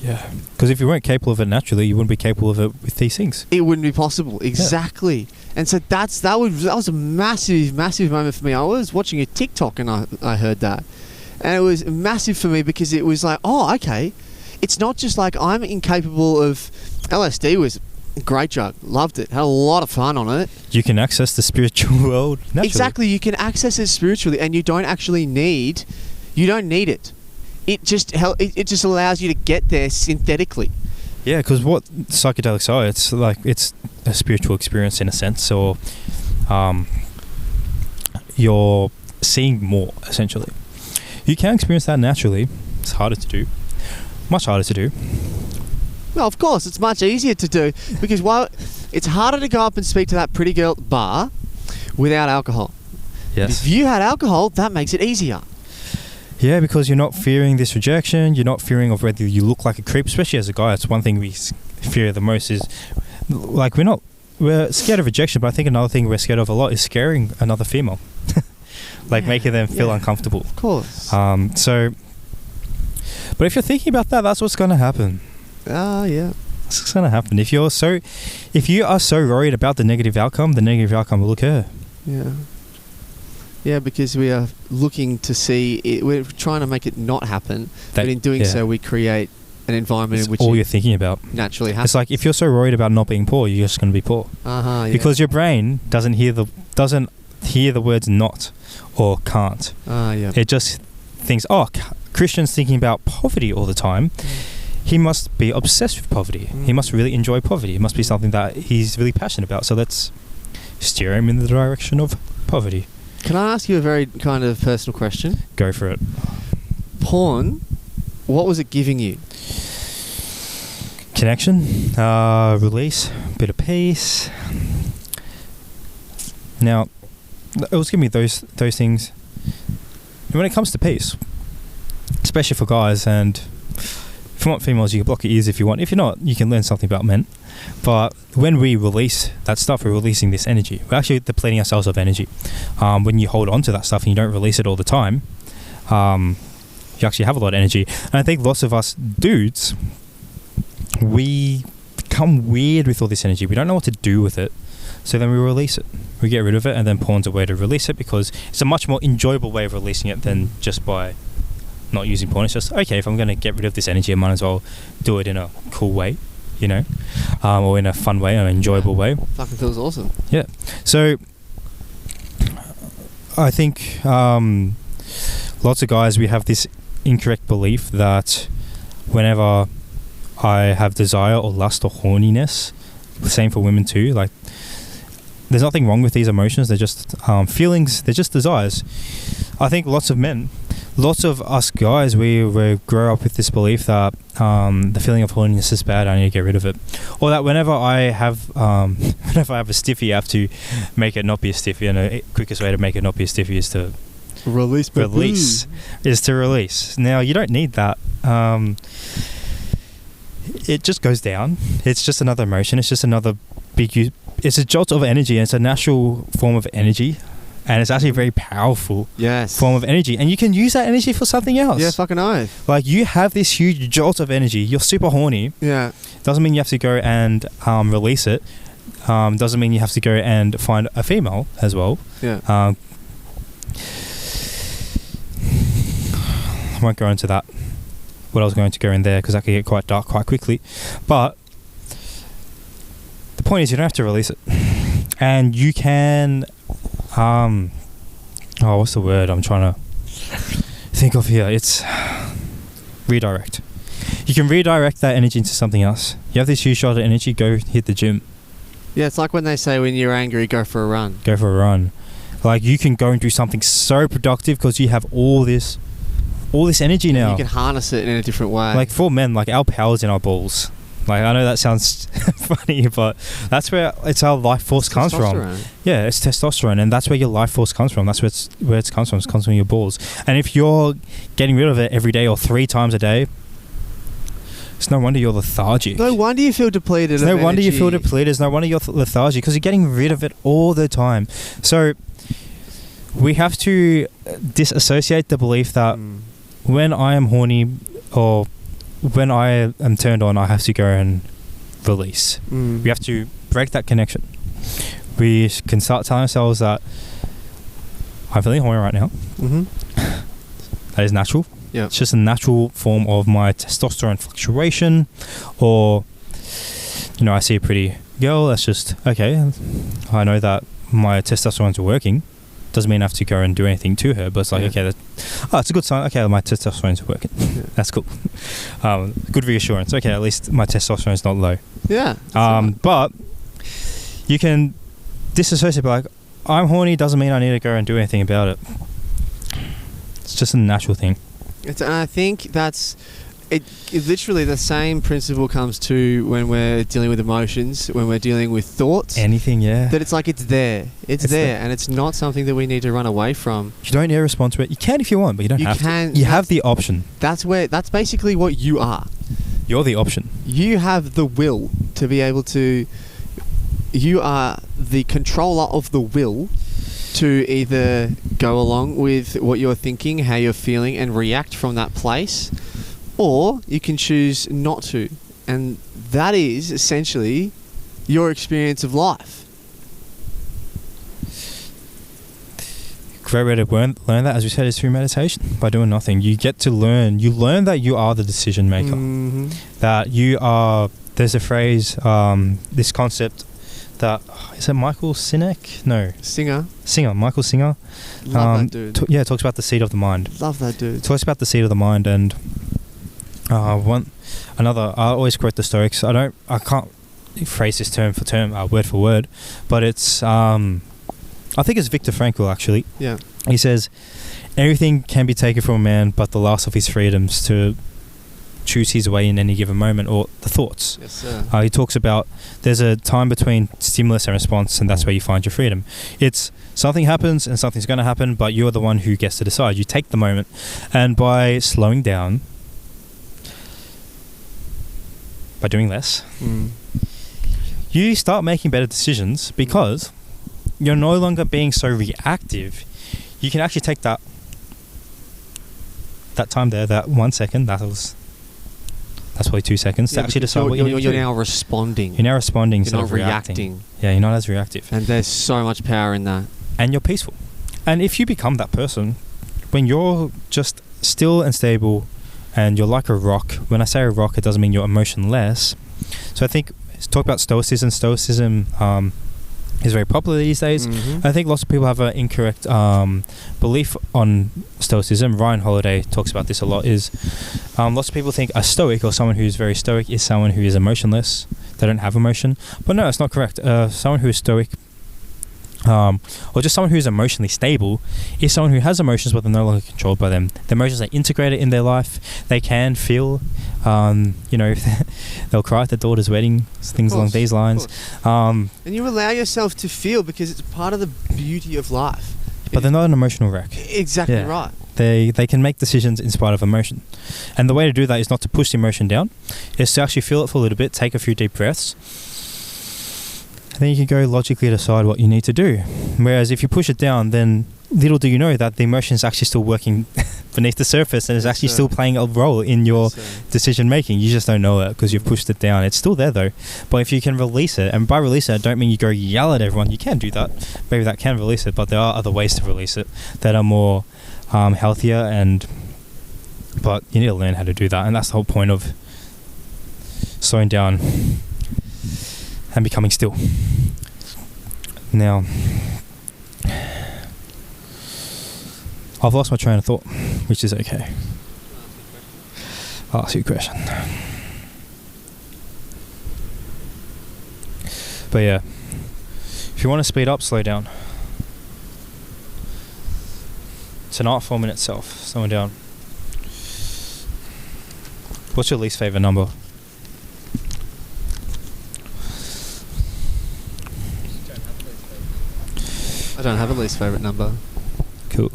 Yeah. Because if you weren't capable of it naturally, you wouldn't be capable of it with these things. It wouldn't be possible. Exactly. Yeah. And so that was a massive, massive moment for me. I was watching a TikTok and I heard that. And it was massive for me because it was like, oh, okay. It's not just like I'm incapable of... LSD was a great drug. Loved it. Had a lot of fun on it. You can access the spiritual world naturally. Exactly. You can access it spiritually and you don't actually need... You don't need it. It just allows you to get there synthetically. Yeah, because what psychedelics are, it's a spiritual experience in a sense, or you're seeing more, essentially. You can experience that naturally. It's harder to do. Much harder to do. Well, of course, it's much easier to do because it's harder to go up and speak to that pretty girl at the bar without alcohol. Yes. If you had alcohol, that makes it easier. Yeah, because you're not fearing this rejection. You're not fearing of whether you look like a creep, especially as a guy. It's one thing we fear the most is, like, we're scared of rejection, but I think another thing we're scared of a lot is scaring another female. Making them feel uncomfortable. Of course. But if you're thinking about that, that's what's going to happen. Yeah. That's what's going to happen. If you are so worried about the negative outcome will occur. Yeah. Yeah, because we are looking to see it. We're trying to make it not happen, but in doing so, we create an environment in which all you're thinking about naturally happens. It's like if you're so worried about not being poor, you're just going to be poor. Yeah. Because your brain doesn't hear the words not or can't. Yeah. It just thinks, Cristian's thinking about poverty all the time. He must be obsessed with poverty. He must really enjoy poverty. It must be something that he's really passionate about. So let's steer him in the direction of poverty. Can I ask you a very kind of personal question? Go for it. Porn, what was it giving you? Connection, release, bit of peace. Now, it was giving me those things. And when it comes to peace, especially for guys, and if you want females, you can block your ears if you want. If you're not, you can learn something about men. But when we release that stuff, we're releasing this energy. We're actually depleting ourselves of energy. When you hold on to that stuff and you don't release it all the time, you actually have a lot of energy. And I think lots of us dudes, we become weird with all this energy. We don't know what to do with it. So then we release it. We get rid of it, and then porn's a way to release it because it's a much more enjoyable way of releasing it than just by not using porn. It's just, okay, if I'm going to get rid of this energy, I might as well do it in a cool way, or in a fun way, an enjoyable way. Fucking feels awesome. Yeah. So I think lots of guys, we have this incorrect belief that whenever I have desire or lust or horniness, the same for women too, like, there's nothing wrong with these emotions. They're just feelings. They're just desires. I think lots of us guys, we grow up with this belief that the feeling of horniness is bad. I need to get rid of it, or that whenever I have a stiffy, I have to make it not be a stiffy. And the quickest way to make it not be a stiffy is to release. Now you don't need that. It just goes down. It's just another emotion. It's just another it's a jolt of energy, and it's a natural form of energy, and it's actually a very powerful form of energy, and you can use that energy for something else. Yeah, fucking oath. Like, you have this huge jolt of energy, you're super horny. Yeah. Doesn't mean you have to go and release it. Doesn't mean you have to go and find a female as well. Yeah. I won't go into that, what I was going to go in there, because that could get quite dark quite quickly. But the point is, you don't have to release it, and you can what's the word I'm trying to think of here? It's redirect. You can redirect that energy into something else. You have this huge shot of energy, go hit the gym. Yeah, it's like when they say when you're angry, go for a run. Like, you can go and do something so productive because you have all this energy now. You can harness it in a different way. Like, for men, like, our power's in our balls. Like, I know that sounds funny, but that's where our life force comes from. Yeah, it's testosterone, and that's where your life force comes from. That's where it comes from. It comes from your balls. And if you're getting rid of it every day or 3 times a day, it's no wonder you're lethargic. No wonder you feel depleted. No wonder you feel depleted. It's no wonder you're lethargic, because you're getting rid of it all the time. So we have to disassociate the belief that when I am horny or when I am turned on, I have to go and release. We have to break that connection. We can start telling ourselves that I'm feeling horny right now. That is natural. Yeah. It's just a natural form of my testosterone fluctuation. Or, I see a pretty girl, that's just, okay, I know that my testosterone's working. Doesn't mean I have to go and do anything to her, but it's like, okay, it's a good sign. Okay, my testosterone's working. That's cool. Good reassurance. Okay, at least my testosterone's not low. Yeah. But you can disassociate, like, I'm horny doesn't mean I need to go and do anything about it. It's just a natural thing. And I think that's it. Literally, the same principle comes to when we're dealing with emotions, when we're dealing with thoughts. Anything, yeah. That it's like it's there. It's there, and it's not something that we need to run away from. You don't need to respond to it. You can if you want, but you don't have to. You have the option. That's basically what you are. You're the option. You have the will to be able to. You are the controller of the will to either go along with what you're thinking, how you're feeling, and react from that place, or you can choose not to. And that is essentially your experience of life. Great way to learn that, as we said, is through meditation. By doing nothing, you get to learn. You learn that you are the decision maker. Mm-hmm. That you are. There's a phrase, this concept that is it Michael Sinek? No, Singer. Michael Singer. Love that dude. Talks about the seat of the mind. Love that dude. Talks about the seat of the mind, and I always quote the Stoics. I can't phrase this term for term, word for word, but it's I think it's Viktor Frankl actually. Yeah. He says, everything can be taken from a man but the last of his freedoms to choose his way in any given moment, or the thoughts. Yes, sir. He talks about there's a time between stimulus and response, and that's where you find your freedom. It's something happens and something's going to happen, but you're the one who gets to decide. You take the moment, and by slowing down, by doing less, you start making better decisions because you're no longer being so reactive. You can actually take that time there, that 1 second, that's probably 2 seconds to actually decide what you're now responding. You're now responding instead of reacting. Yeah, you're not as reactive. And there's so much power in that. And you're peaceful. And if you become that person, when you're just still and stable and you're like a rock, when I say a rock, it doesn't mean you're emotionless. So I think, talk about stoicism. Stoicism is very popular these days. Mm-hmm. I think lots of people have an incorrect belief on stoicism. Ryan Holiday talks about this a lot. Is lots of people think a stoic, or someone who's very stoic, is someone who is emotionless. They don't have emotion. But no, it's not correct. Someone who is stoic, or just someone who is emotionally stable, is someone who has emotions but they're no longer controlled by them. The emotions are integrated in their life. They can feel, they'll cry at their daughter's wedding, things along these lines. And you allow yourself to feel because it's part of the beauty of life. But they're not an emotional wreck. Exactly right. They can make decisions in spite of emotion. And the way to do that is not to push the emotion down. It's to actually feel it for a little bit, take a few deep breaths, and then you can go logically decide what you need to do. Whereas if you push it down, then little do you know that the emotion is actually still working beneath the surface and is actually still playing a role in your decision making. You just don't know it because you've pushed it down. It's still there though. But if you can release it, and by release it, I don't mean you go yell at everyone. You can do that. Maybe that can release it, but there are other ways to release it that are more healthier, but you need to learn how to do that. And that's the whole point of slowing down and becoming still. Now, I've lost my train of thought, which is okay. I'll ask you a question. But yeah, if you want to speed up, slow down. It's an art form in itself, slowing down. What's your least favourite number? I don't have a least favourite number. Cool.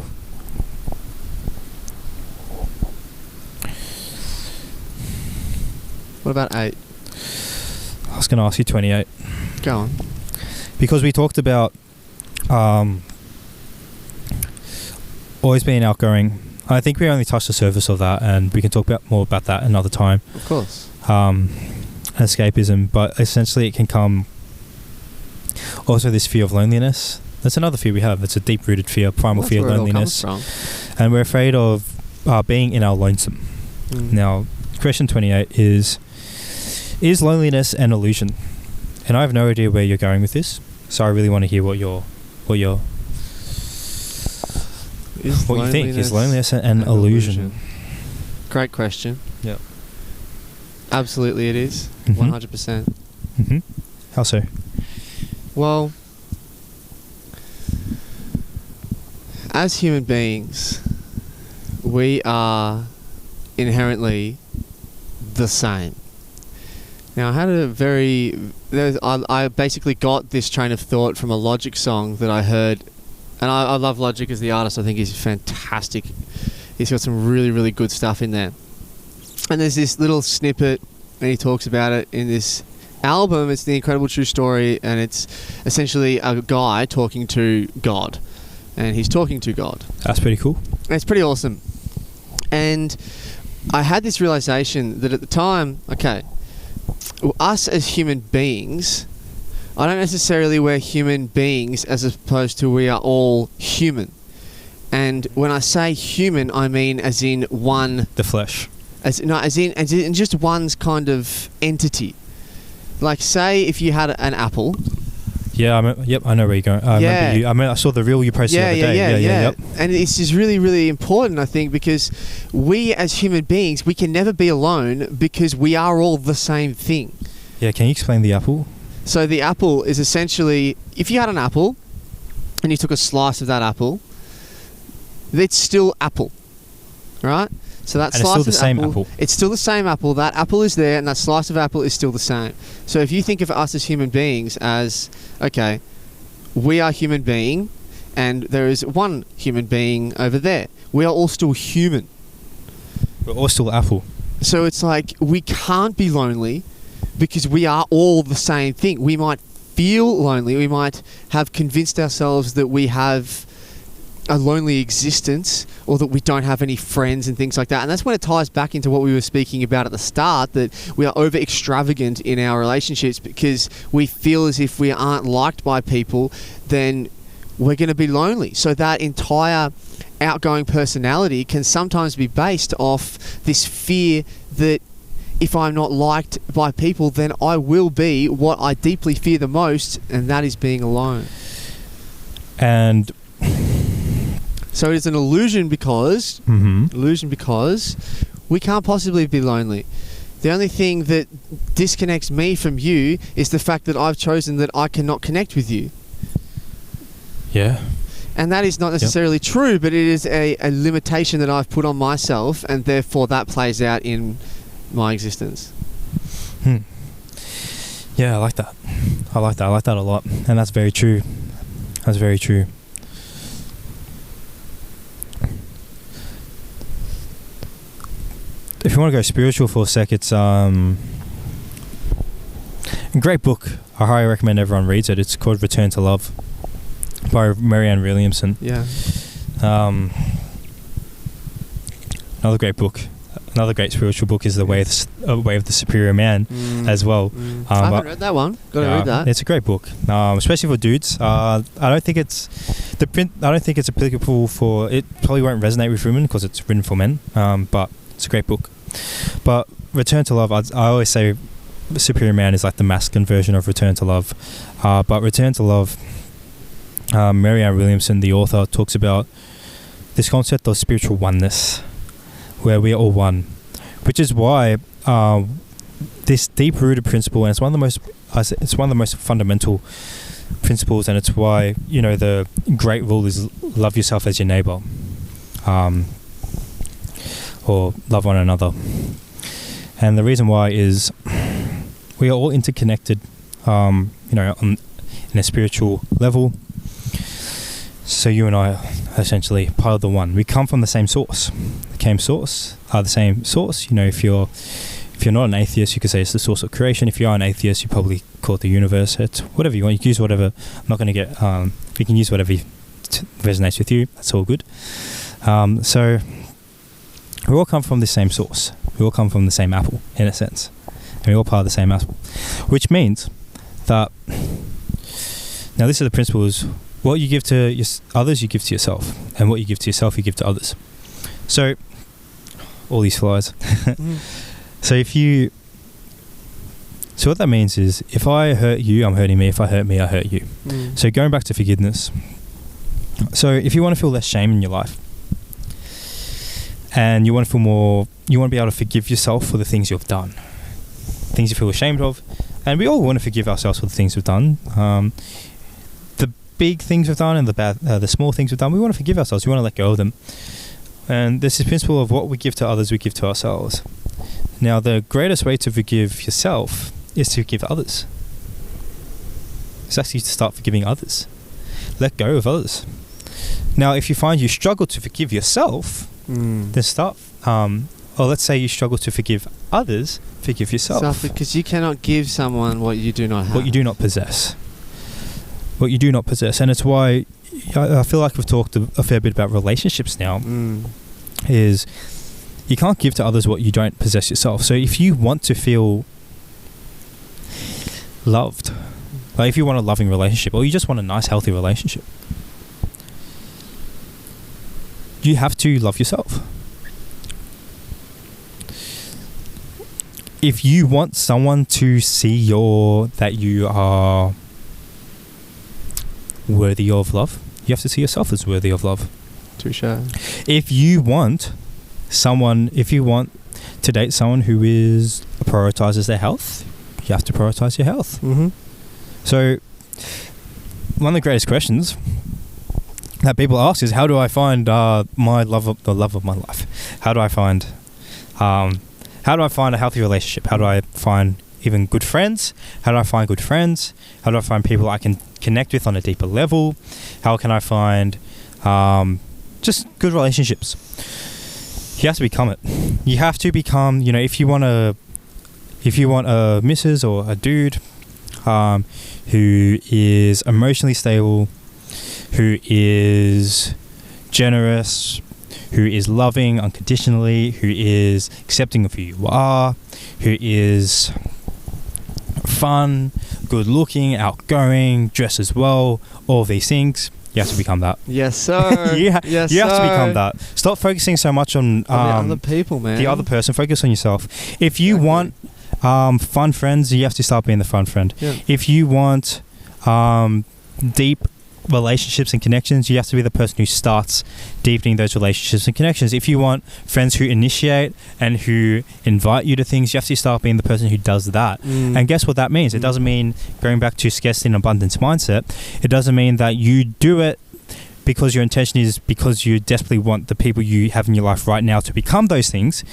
What about 8? I was going to ask you 28. Go on. Because we talked about always being outgoing. I think we only touched the surface of that, and we can talk more about that another time. Of course. Escapism, but essentially it can come also this fear of loneliness. That's another fear we have. It's a deep-rooted fear, primal fear of loneliness. And we're afraid of being in our lonesome. Now, question 28 is loneliness an illusion? And I have no idea where you're going with this, so I really want to hear what you think. Is loneliness an illusion? Great question. Yeah. Absolutely it is. 100%. How so? Well, as human beings, we are inherently the same. Now, I had I basically got this train of thought from a Logic song that I heard, and I love Logic as the artist. I think he's fantastic. He's got some really, really good stuff in there. And there's this little snippet, and he talks about it in this album. It's The Incredible True Story, and it's essentially a guy talking to God. And he's talking to God. That's pretty cool. It's pretty awesome. And I had this realization that at the time, okay, us as human beings, I don't necessarily we're human beings as opposed to we are all human. And when I say human, I mean as in one... The flesh. As in just one's kind of entity. Like, say if you had an apple... Yeah, I know where you're going. I saw the reel you posted the other day. Yep. And it's just really, really important, I think, because we as human beings, we can never be alone because we are all the same thing. Yeah, can you explain the apple? So the apple is essentially, if you had an apple and you took a slice of that apple, it's still apple, right? So that and slice it's still the same apple. It's still the same apple. That apple is there, and that slice of apple is still the same. So if you think of us as human beings as, okay, we are human being, and there is one human being over there. We are all still human. We're all still apple. So it's like we can't be lonely because we are all the same thing. We might feel lonely. We might have convinced ourselves that we have a lonely existence or that we don't have any friends and things like that. And that's when it ties back into what we were speaking about at the start, that we are over extravagant in our relationships because we feel as if we aren't liked by people, then we're going to be lonely. So that entire outgoing personality can sometimes be based off this fear that if I'm not liked by people, then I will be what I deeply fear the most, and that is being alone. And so it is an illusion because we can't possibly be lonely. The only thing that disconnects me from you is the fact that I've chosen that I cannot connect with you. Yeah. And that is not necessarily true, but it is a limitation that I've put on myself, and therefore that plays out in my existence. Yeah, I like that. I like that a lot. And that's very true. That's very true. If you want to go spiritual for a sec, it's a great book. I highly recommend everyone reads it. It's called Return to Love by Marianne Williamson. Yeah. Another great book. Another great spiritual book is The Way of the Superior Man as well. I haven't read that one. Got to read that. It's a great book, especially for dudes. I don't think it's applicable for. It probably won't resonate with women because it's written for men. But it's a great book. But Return to Love, I always say Superior Man is like the masculine version of Return to Love. But Return to Love, Marianne Williamson, the author, talks about this concept of spiritual oneness, where we are all one, which is why this deep-rooted principle, and it's one of the most fundamental principles, and it's why the great rule is love yourself as your neighbor. Or love one another. And the reason why is we are all interconnected, in a spiritual level. So you and I are essentially part of the one. We come from the same source. The same source. If you're not an atheist, you could say it's the source of creation. If you are an atheist, you probably call it the universe. It's whatever you want. You can use whatever. I'm not going to get. You can use whatever resonates with you. That's all good. So we all come from the same source. We all come from the same apple, in a sense. And we're all part of the same apple. Which means that, now this is the principle, is what you give to others, you give to yourself. And what you give to yourself, you give to others. So, all these flies. So what that means is, if I hurt you, I'm hurting me. If I hurt me, I hurt you. So going back to forgiveness. So if you want to feel less shame in your life, and you want to be able to forgive yourself for the things you've done, things you feel ashamed of, and we all want to forgive ourselves for the things we've done. The big things we've done and the small things we've done, we want to forgive ourselves. We want to let go of them. And this is the principle of what we give to others, we give to ourselves. Now, the greatest way to forgive yourself is to forgive others. It's actually to start forgiving others. Let go of others. Now, if you find you struggle to forgive yourself, then start, or let's say you struggle to forgive others, forgive yourself. Because you cannot give someone what you do not have. What you do not possess. What you do not possess. And it's why I feel like we've talked a fair bit about relationships now, is you can't give to others what you don't possess yourself. So if you want to feel loved, like if you want a loving relationship, or you just want a nice, healthy relationship, you have to love yourself. If you want someone to see that you are worthy of love, you have to see yourself as worthy of love. Touche. If you want to date someone who prioritizes their health, you have to prioritize your health. So one of the greatest questions that people ask is, how do I find the love of my life? How do I find a healthy relationship? How do I find even good friends? How do I find good friends? How do I find people I can connect with on a deeper level? How can I find just good relationships? You have to become it. You have to become, if you want a missus or a dude who is emotionally stable, who is generous, who is loving unconditionally, who is accepting of who you are, who is fun, good looking, outgoing, dresses well, all of these things, you have to become that. Yes, sir. you have to become that. Stop focusing so much on the other people, man. The other person. Focus on yourself. If you want fun friends, you have to start being the fun friend. Yeah. If you want deep relationships and connections, you have to be the person who starts deepening those relationships and connections. If you want friends who initiate and who invite you to things, you have to start being the person who does that. And guess what that means? It doesn't mean going back to scarcity and abundance mindset. It doesn't mean that you do it because your intention is because you desperately want the people you have in your life right now to become those things,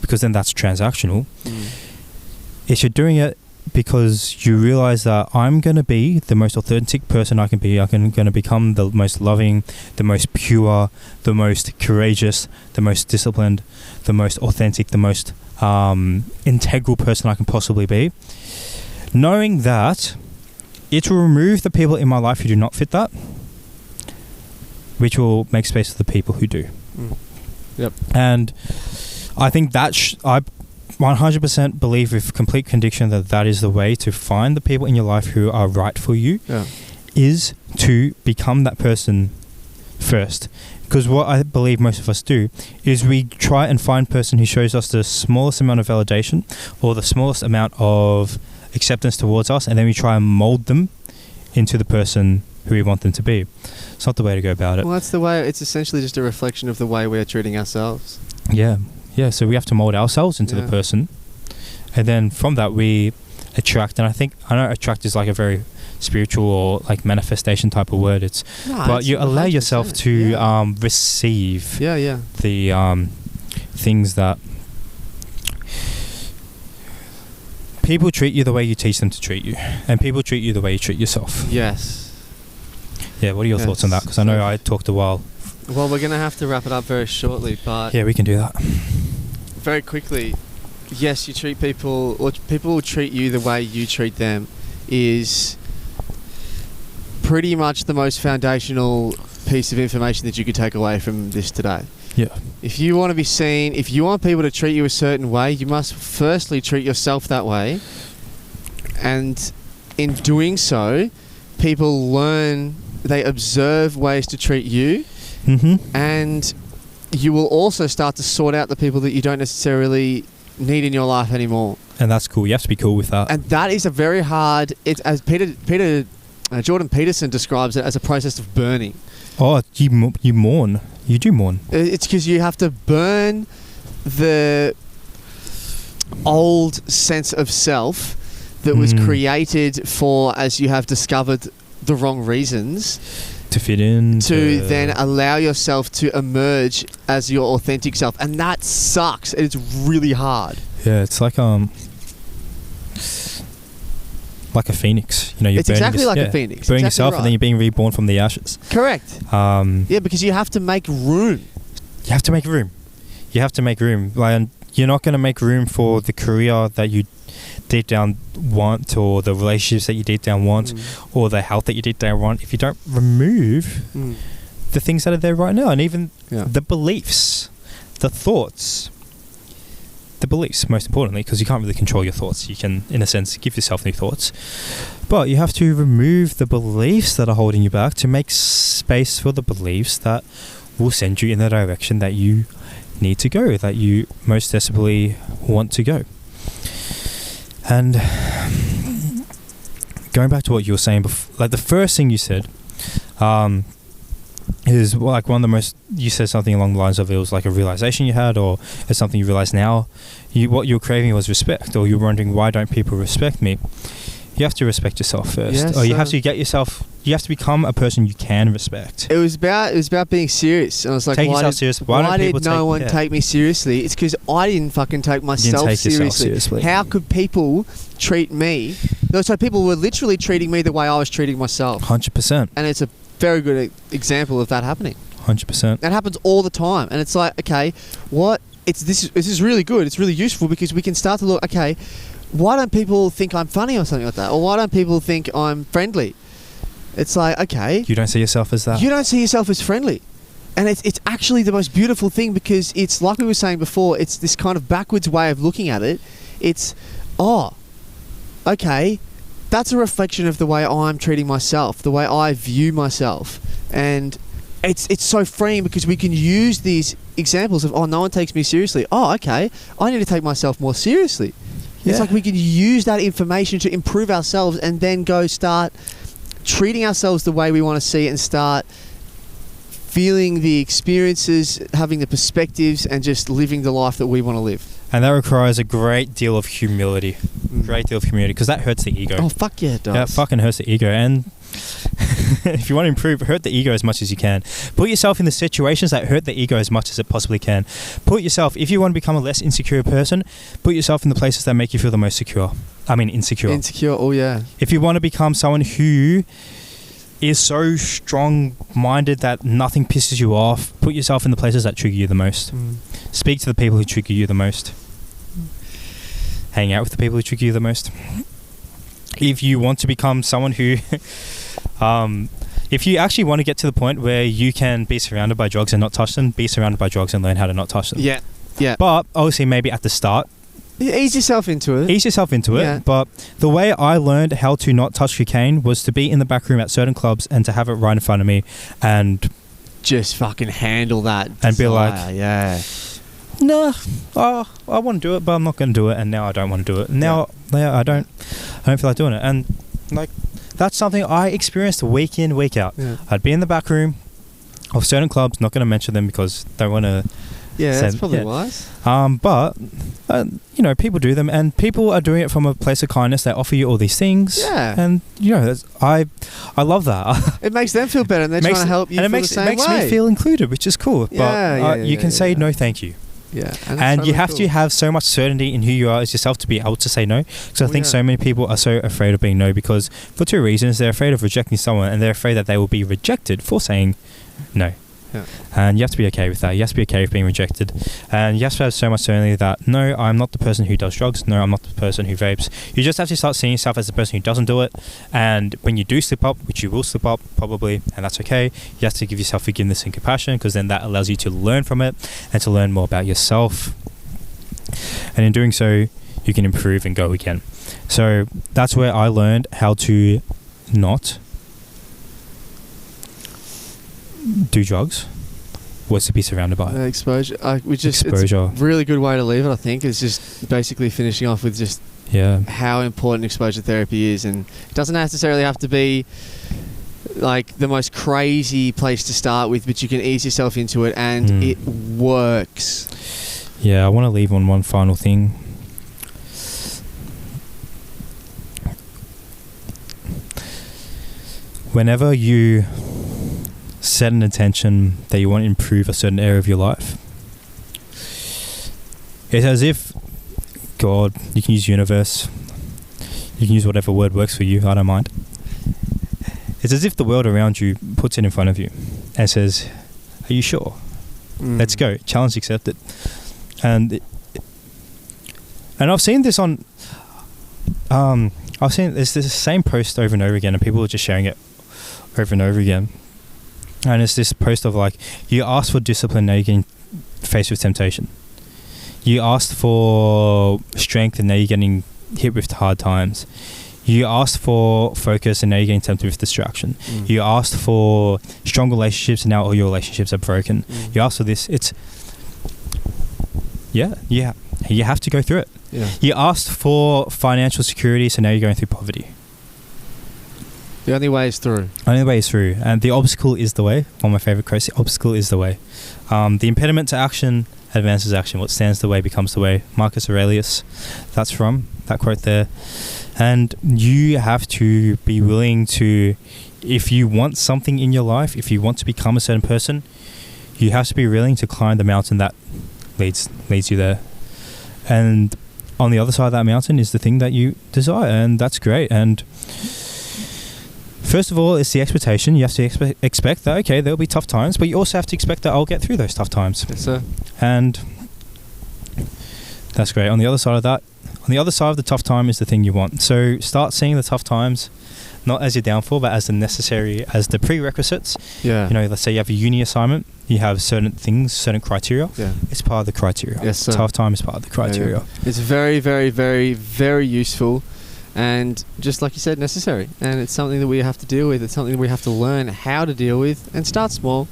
because then that's transactional. If you're doing it because you realize that I'm going to be the most authentic person I can be. I'm going to become the most loving, the most pure, the most courageous, the most disciplined, the most authentic, the most integral person I can possibly be. Knowing that it will remove the people in my life who do not fit that, which will make space for the people who do. Yep. And I think that I 100% believe with complete conviction that is the way to find the people in your life who are right for you, is to become that person first. Because what I believe most of us do is we try and find a person who shows us the smallest amount of validation or the smallest amount of acceptance towards us, and then we try and mold them into the person who we want them to be. It's not the way to go about it. Well, that's the way. It's essentially just a reflection of the way we are treating ourselves. Yeah, so we have to mold ourselves into the person, and then from that we attract. And I know attract is like a very spiritual or like manifestation type of word. But you allow yourself to receive the things that people treat you the way you teach them to treat you, and people treat you the way you treat yourself. Yes. Yeah, what are your thoughts on that? Because I know I talked a while. Well, we're going to have to wrap it up very shortly, but... Yeah, we can do that. Very quickly, yes, you treat people, or people will treat you the way you treat them, is pretty much the most foundational piece of information that you could take away from this today. Yeah. If you want to be seen, if you want people to treat you a certain way, you must firstly treat yourself that way. And in doing so, people learn, they observe ways to treat you. And you will also start to sort out the people that you don't necessarily need in your life anymore. And that's cool. You have to be cool with that. And that is a very hard... It's as Jordan Peterson describes it as a process of burning. Oh, you mourn. You do mourn. It's because you have to burn the old sense of self that was created for, as you have discovered the wrong reasons to fit in, to then allow yourself to emerge as your authentic self, and that sucks. It's really hard. Yeah, it's like a phoenix. You know, you're it's exactly like a phoenix. Burning exactly yourself, right. and then you're being reborn from the ashes. Correct. Yeah, because you have to make room. You have to make room. You have to make room. Like, you're not going to make room for the career that you deep down want, or the relationships that you deep down want, or the health that you deep down want, if you don't remove the things that are there right now, and even the beliefs, the thoughts. The beliefs, most importantly, because you can't really control your thoughts. You can, in a sense, give yourself new thoughts. But you have to remove the beliefs that are holding you back to make space for the beliefs that will send you in the direction that you need to go, that you most desperately want to go. And going back to what you were saying before, like the first thing you said, is like one of the most, you said something along the lines of it was like a realization you had, or it's something you realize now. What you were craving was respect, or you were wondering, why don't people respect me? You have to respect yourself first. Yes, or you have to you have to become a person you can respect. It was about being serious. And I was like, take yourself seriously. Why did no one take me seriously? It's because I didn't fucking take myself seriously. How could people treat me? So people were literally treating me the way I was treating myself. 100%. And it's a very good example of that happening. 100%. That happens all the time. And it's like, okay, this is really good. It's really useful because we can start to look, okay, why don't people think I'm funny or something like that? Or why don't people think I'm friendly? It's like, okay. You don't see yourself as that. You don't see yourself as friendly. And it's actually the most beautiful thing, because it's like we were saying before, it's this kind of backwards way of looking at it. It's, okay, that's a reflection of the way I'm treating myself, the way I view myself. And it's so freeing, because we can use these examples of, no one takes me seriously. Okay, I need to take myself more seriously. Yeah. It's like we can use that information to improve ourselves, and then go start treating ourselves the way we want to see it, and start feeling the experiences, having the perspectives, and just living the life that we want to live. And that requires a great deal of humility. Great deal of humility, because that hurts the ego. Oh, fuck yeah, it does. That fucking hurts the ego. And if you want to improve, hurt the ego as much as you can. Put yourself in the situations that hurt the ego as much as it possibly can. Put yourself, if you want to become a less insecure person, put yourself in the places that make you feel the most secure. Insecure. Insecure, oh yeah. If you want to become someone who is so strong-minded that nothing pisses you off, put yourself in the places that trigger you the most. Speak to the people who trigger you the most. Hang out with the people who trigger you the most. If you want to become someone who if you actually want to get to the point where you can be surrounded by drugs and not touch them, be surrounded by drugs and learn how to not touch them. Yeah. But obviously, maybe at the start, ease yourself into it. Yeah. But the way I learned how to not touch cocaine was to be in the back room at certain clubs and to have it right in front of me, and just fucking handle that and desire. Be like, yeah, no, I want to do it, but I'm not going to do it, and now I don't want to do it. Now, I don't feel like doing it, and like that's something I experienced week in, week out. Yeah. I'd be in the back room of certain clubs, not going to mention them because I don't want to. Yeah, that's probably wise. But people do them, and people are doing it from a place of kindness. They offer you all these things, and I love that. It makes them feel better, and they're trying to help you. And it makes me feel included, which is cool. But you can say no, thank you. Yeah, and you have to have so much certainty in who you are as yourself to be able to say no. So I think so many people are so afraid of being no, because for two reasons: they're afraid of rejecting someone, and they're afraid that they will be rejected for saying no. Yeah. And you have to be okay with that. You have to be okay with being rejected, and you have to have so much certainty that no, I'm not the person who does drugs, no, I'm not the person who vapes. You just have to start seeing yourself as the person who doesn't do it, and when you do slip up, which you will slip up probably, and that's okay, you have to give yourself forgiveness and compassion, because then that allows you to learn from it and to learn more about yourself, and in doing so you can improve and go again. So that's where I learned how to not do drugs, was to be surrounded by it. Exposure. It's a really good way to leave it, I think. It's just basically finishing off with just how important exposure therapy is, and it doesn't necessarily have to be like the most crazy place to start with, but you can ease yourself into it, and it works. Yeah, I want to leave on one final thing. whenever you set an intention that you want to improve a certain area of your life, it's as if God, you can use universe, you can use whatever word works for you, I don't mind. It's as if the world around you puts it in front of you and says, are you sure? Let's go. Challenge accepted. And I've seen this on I've seen this same post over and over again, and people are just sharing it over and over again. And it's this post of like, you asked for discipline, now you're getting faced with temptation. You asked for strength, and now you're getting hit with hard times. You asked for focus, and now you're getting tempted with distraction. You asked for strong relationships, and now all your relationships are broken. You asked for this. It's you have to go through it. You asked for financial security, so now you're going through poverty. The only way is through. Only way is through. And the obstacle is the way. One of my favourite quotes, the obstacle is the way. The impediment to action advances action. What stands the way becomes the way. Marcus Aurelius. That's from that quote there. And you have to be willing to, if you want something in your life, if you want to become a certain person, you have to be willing to climb the mountain that leads you there. And on the other side of that mountain is the thing that you desire, and that's great. And first of all, it's the expectation. You have to expect that, okay, there'll be tough times, but you also have to expect that I'll get through those tough times. Yes, sir. And that's great. On the other side of that, on the other side of the tough time is the thing you want. So start seeing the tough times not as your downfall, but as the prerequisites. Yeah. You know, let's say you have a uni assignment, you have certain things, certain criteria. Yeah. It's part of the criteria. Yes, sir. Tough time is part of the criteria. Yeah. It's very, very, very, very useful, and just like you said, necessary. And it's something that we have to deal with. It's something that we have to learn how to deal with, and start small.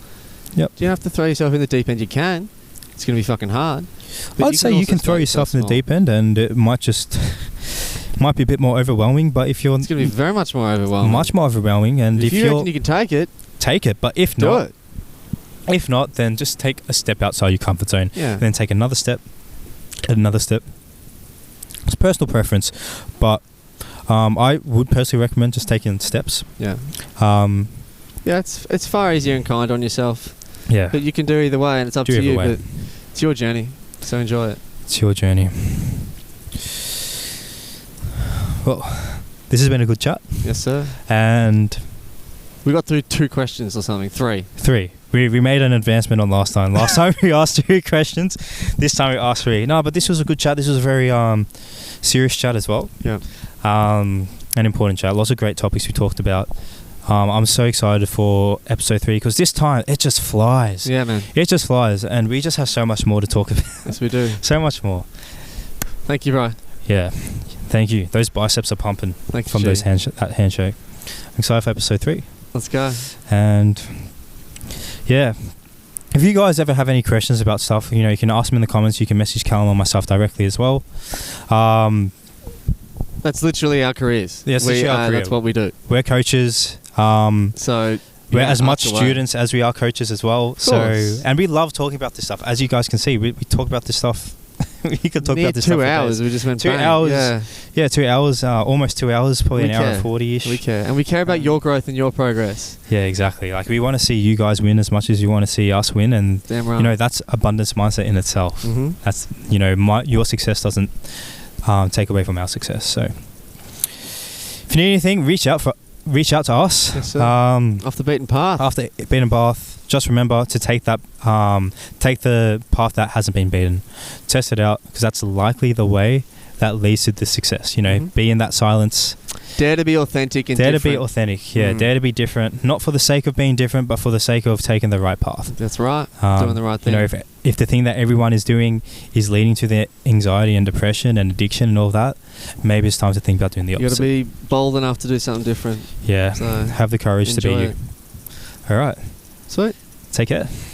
Yep. You don't have to throw yourself in the deep end. You can. It's going to be fucking hard. I'd say you can throw yourself in the deep end, and it might be a bit more overwhelming. But if you're, it's going to be very much more overwhelming. Much more overwhelming. And if you reckon you can take it, take it. But if do not, it. If not, then just take a step outside your comfort zone. Yeah. And then take another step, and another step. It's personal preference, but I would personally recommend just taking steps. Yeah. Yeah, it's far easier and kind on yourself. Yeah. But you can do either way, and it's up to you. But it's your journey, so enjoy it. It's your journey. Well, this has been a good chat. Yes, sir. And we got through 2 questions or something. 3. We made an advancement on last time. Last time we asked 2 questions. This time we asked 3. No, but this was a good chat. This was a very serious chat as well. Yeah. An important chat. Lots of great topics we talked about. I'm so excited for episode 3 because this time it just flies. Yeah, man. It just flies, and we just have so much more to talk about. Yes, we do. So much more. Thank you, bro. Yeah. Thank you. Those biceps are pumping from that handshake. I'm excited for episode 3. Let's go. And yeah, if you guys ever have any questions about stuff, you know, you can ask me in the comments. You can message Calum or myself directly as well. That's literally our careers. Yes, that's what we do. We're coaches. So we're as much students as we are coaches as well. So, and we love talking about this stuff. As you guys can see, we talk about this stuff. We could talk about this 2 stuff hours. We just went 2 bang. hours. Yeah, 2 hours. Almost 2 hours. Probably an hour and 40-ish. We care, and we care about your growth and your progress. Yeah, exactly. Like we want to see you guys win as much as you want to see us win, and damn right. You know, that's abundance mindset in itself. Mm-hmm. That's, you know, your success doesn't take away from our success. So if you need anything, reach out to us. Yes, sir. Off the beaten path. Just remember to take the path that hasn't been beaten. Test it out, because that's likely the way that leads to the success. You know, be in that silence. Dare to be authentic and Dare different. to be authentic, yeah. Dare to be different, not for the sake of being different, but for the sake of taking the right path. That's right. Doing the right thing. You know, if the thing that everyone is doing is leading to the anxiety and depression and addiction and all that, maybe it's time to think about doing the opposite. You got to be bold enough to do something different. Yeah. So have the courage to be you. All right. Sweet. Take care.